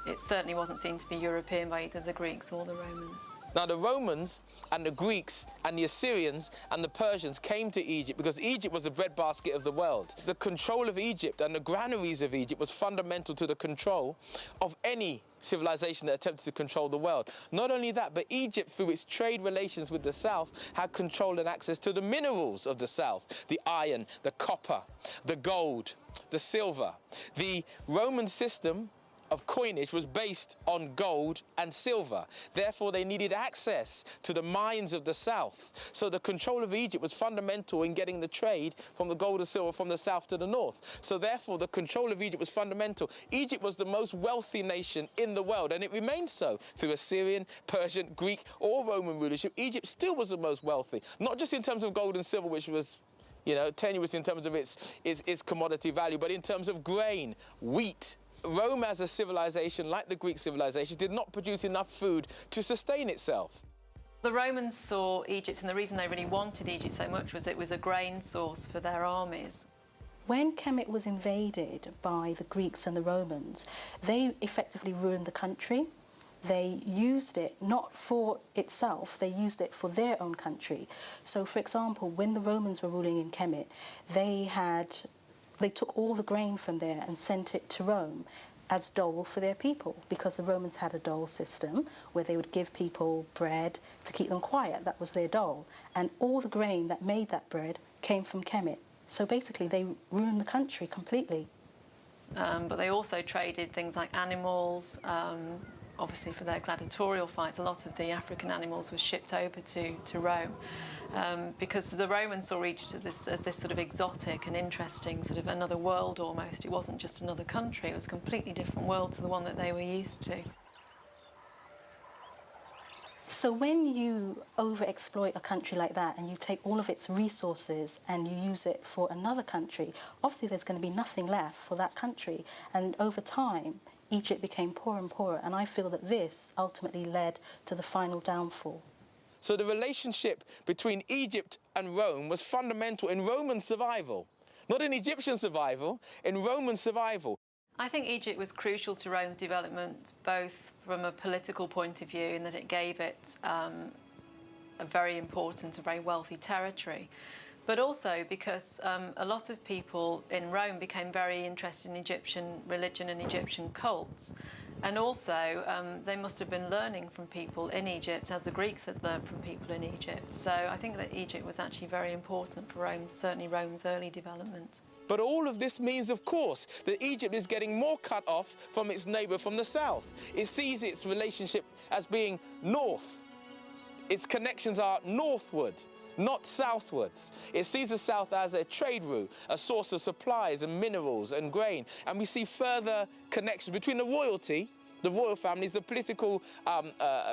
It certainly wasn't seen to be European by either the Greeks or the Romans. Now, the Romans and the Greeks and the Assyrians and the Persians came to Egypt because Egypt was the breadbasket of the world. The control of Egypt and the granaries of Egypt was fundamental to the control of any civilization that attempted to control the world. Not only that, but Egypt, through its trade relations with the south, had control and access to the minerals of the south: the iron, the copper, the gold, the silver. The Roman system of coinage was based on gold and silver. Therefore, they needed access to the mines of the south. So the control of Egypt was fundamental in getting the trade from the gold and silver from the south to the north. So therefore, the control of Egypt was fundamental. Egypt was the most wealthy nation in the world, and it remained so through Assyrian, Persian, Greek, or Roman rulership. Egypt still was the most wealthy, not just in terms of gold and silver, which was, you know, tenuous in terms of its commodity value, but in terms of grain, wheat. Rome as a civilization, like the Greek civilization, did not produce enough food to sustain itself. The Romans saw Egypt, and the reason they really wanted Egypt so much was that it was a grain source for their armies. When Kemet was invaded by the Greeks and the Romans, they effectively ruined the country. They used it not for itself, they used it for their own country. So, for example, when the Romans were ruling in Kemet, they took all the grain from there and sent it to Rome as dole for their people, because the Romans had a dole system where they would give people bread to keep them quiet. That was their dole. And all the grain that made that bread came from Kemet. So basically they ruined the country completely. But they also traded things like animals, obviously for their gladiatorial fights. A lot of the African animals were shipped over to Rome. Because the Romans saw Egypt as this sort of exotic and interesting, sort of another world almost. It wasn't just another country, it was a completely different world to the one that they were used to. So when you overexploit a country like that and you take all of its resources and you use it for another country, obviously there's going to be nothing left for that country. And over time, Egypt became poorer and poorer, and I feel that this ultimately led to the final downfall. So the relationship between Egypt and Rome was fundamental in Roman survival. Not in Egyptian survival, in Roman survival. I think Egypt was crucial to Rome's development, both from a political point of view, in that it gave it a very important, a very wealthy territory, but also because a lot of people in Rome became very interested in Egyptian religion and Egyptian cults. And also, they must have been learning from people in Egypt, as the Greeks had learned from people in Egypt. So I think that Egypt was actually very important for Rome, certainly Rome's early development. But all of this means, of course, that Egypt is getting more cut off from its neighbour from the south. It sees its relationship as being north. Its connections are northward. not southwards. It sees the south as a trade route, a source of supplies and minerals and grain. And we see further connections between the royalty, the royal families, the political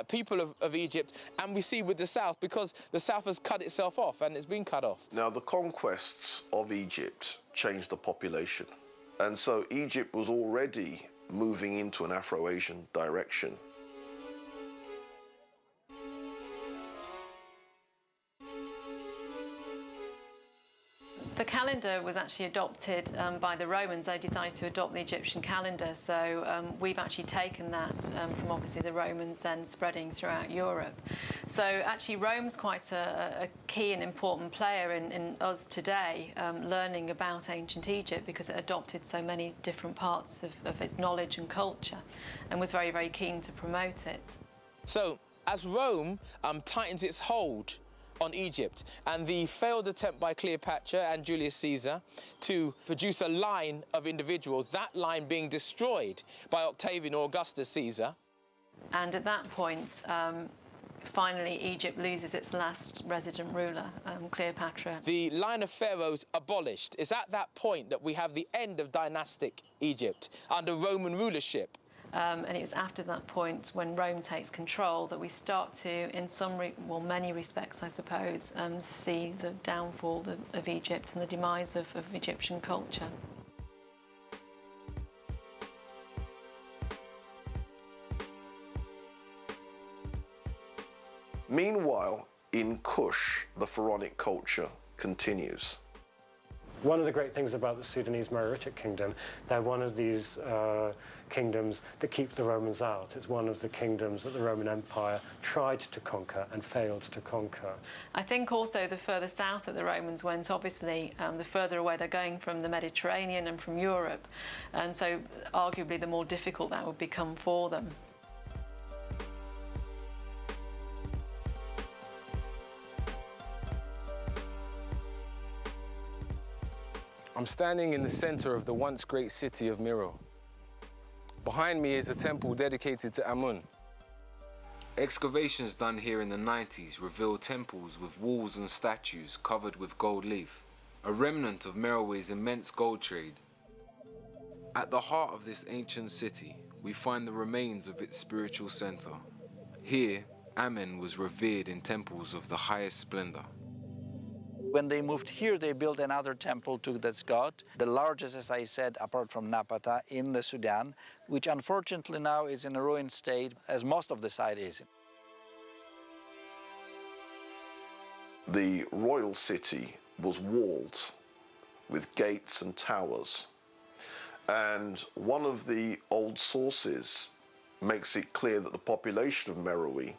people of Egypt, and we see with the south, because the south has cut itself off and it's been cut off. Now, the conquests of Egypt changed the population. And so Egypt was already moving into an Afro-Asian direction. The calendar was actually adopted by the Romans. They decided to adopt the Egyptian calendar, so we've actually taken that from obviously the Romans, then spreading throughout Europe. So actually Rome's quite a key and important player in us today learning about ancient Egypt, because it adopted so many different parts of its knowledge and culture and was very, very keen to promote it. So as Rome tightens its hold on Egypt, and the failed attempt by Cleopatra and Julius Caesar to produce a line of individuals, that line being destroyed by Octavian or Augustus Caesar. And at that point, finally, Egypt loses its last resident ruler, Cleopatra. The line of pharaohs abolished. It's at that point that we have the end of dynastic Egypt under Roman rulership. And it's after that point, when Rome takes control, that we start to, in many respects, I suppose, see the downfall of Egypt and the demise of Egyptian culture. Meanwhile, in Kush, the pharaonic culture continues. One of the great things about the Sudanese Meroitic Kingdom, they're one of these kingdoms that keep the Romans out. It's one of the kingdoms that the Roman Empire tried to conquer and failed to conquer. I think also the further south that the Romans went, obviously, the further away they're going from the Mediterranean and from Europe, and so arguably the more difficult that would become for them. I'm standing in the center of the once great city of Meroe. Behind me is a temple dedicated to Amun. Excavations done here in the 90s reveal temples with walls and statues covered with gold leaf, a remnant of Meroe's immense gold trade. At the heart of this ancient city, we find the remains of its spiritual center. Here, Amen was revered in temples of the highest splendor. When they moved here, they built another temple to this god, the largest, as I said, apart from Napata, in the Sudan, which unfortunately now is in a ruined state, as most of the site is. The royal city was walled with gates and towers. And one of the old sources makes it clear that the population of Meroe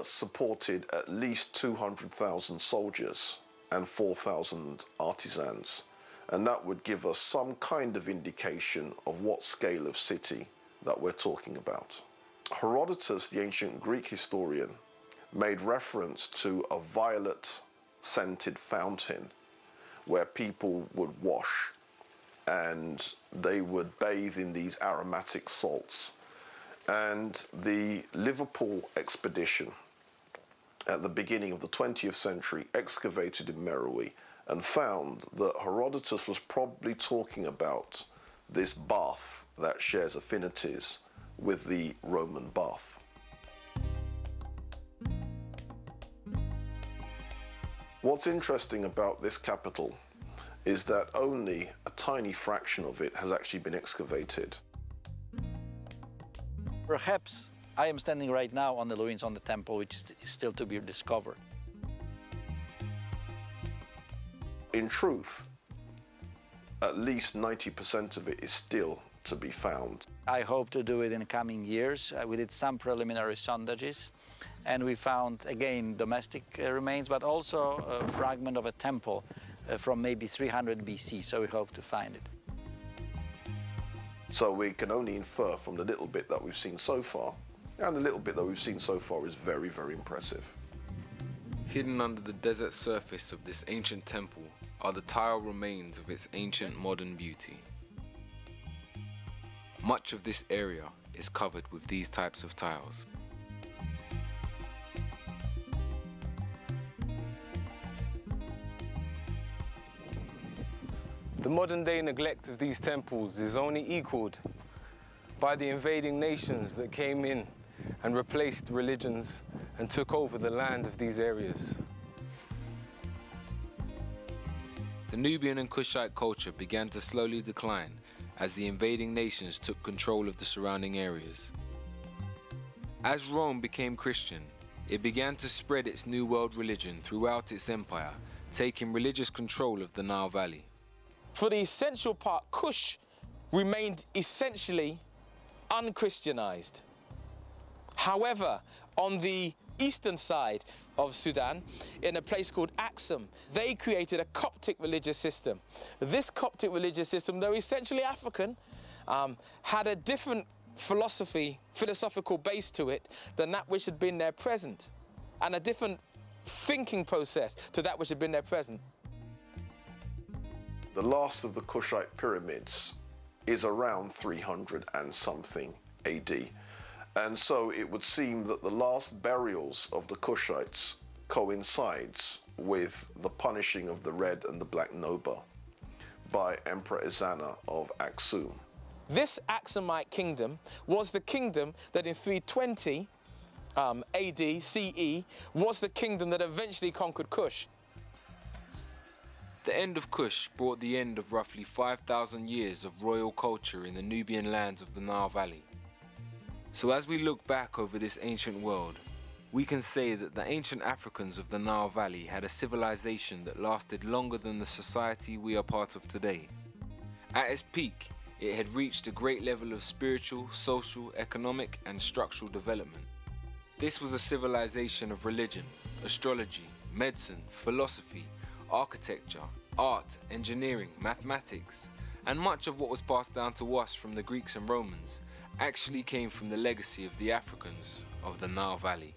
supported at least 200,000 soldiers and 4,000 artisans. And that would give us some kind of indication of what scale of city that we're talking about. Herodotus, the ancient Greek historian, made reference to a violet-scented fountain where people would wash and they would bathe in these aromatic salts. And the Liverpool expedition at the beginning of the 20th century excavated in Meroe and found that Herodotus was probably talking about this bath that shares affinities with the Roman bath. What's interesting about this capital is that only a tiny fraction of it has actually been excavated. Perhaps I am standing right now on the ruins on the temple, which is still to be discovered. In truth, at least 90% of it is still to be found. I hope to do it in the coming years. We did some preliminary sondages, and we found, again, domestic remains, but also a fragment of a temple from maybe 300 BC, so we hope to find it. So we can only infer from the little bit that we've seen so far, and the little bit that we've seen so far is very, very impressive. Hidden under the desert surface of this ancient temple are the tile remains of its ancient modern beauty. Much of this area is covered with these types of tiles. The modern-day neglect of these temples is only equaled by the invading nations that came in and replaced religions and took over the land of these areas. The Nubian and Kushite culture began to slowly decline as the invading nations took control of the surrounding areas. As Rome became Christian, it began to spread its New World religion throughout its empire, taking religious control of the Nile Valley. For the essential part, Kush remained essentially unchristianized. However, on the eastern side of Sudan, in a place called Aksum, they created a Coptic religious system. This Coptic religious system, though essentially African, had a different philosophical base to it than that which had been there present, and a different thinking process to that which had been there present. The last of the Kushite pyramids is around 300 and something AD. And so it would seem that the last burials of the Kushites coincides with the punishing of the Red and the Black Noba by Emperor Ezana of Aksum. This Aksumite kingdom was the kingdom that in 320 AD, CE, was the kingdom that eventually conquered Kush. The end of Kush brought the end of roughly 5,000 years of royal culture in the Nubian lands of the Nile Valley. So as we look back over this ancient world, we can say that the ancient Africans of the Nile Valley had a civilization that lasted longer than the society we are part of today. At its peak, it had reached a great level of spiritual, social, economic, and structural development. This was a civilization of religion, astrology, medicine, philosophy, architecture, art, engineering, mathematics, and much of what was passed down to us from the Greeks and Romans actually came from the legacy of the Africans of the Nile Valley.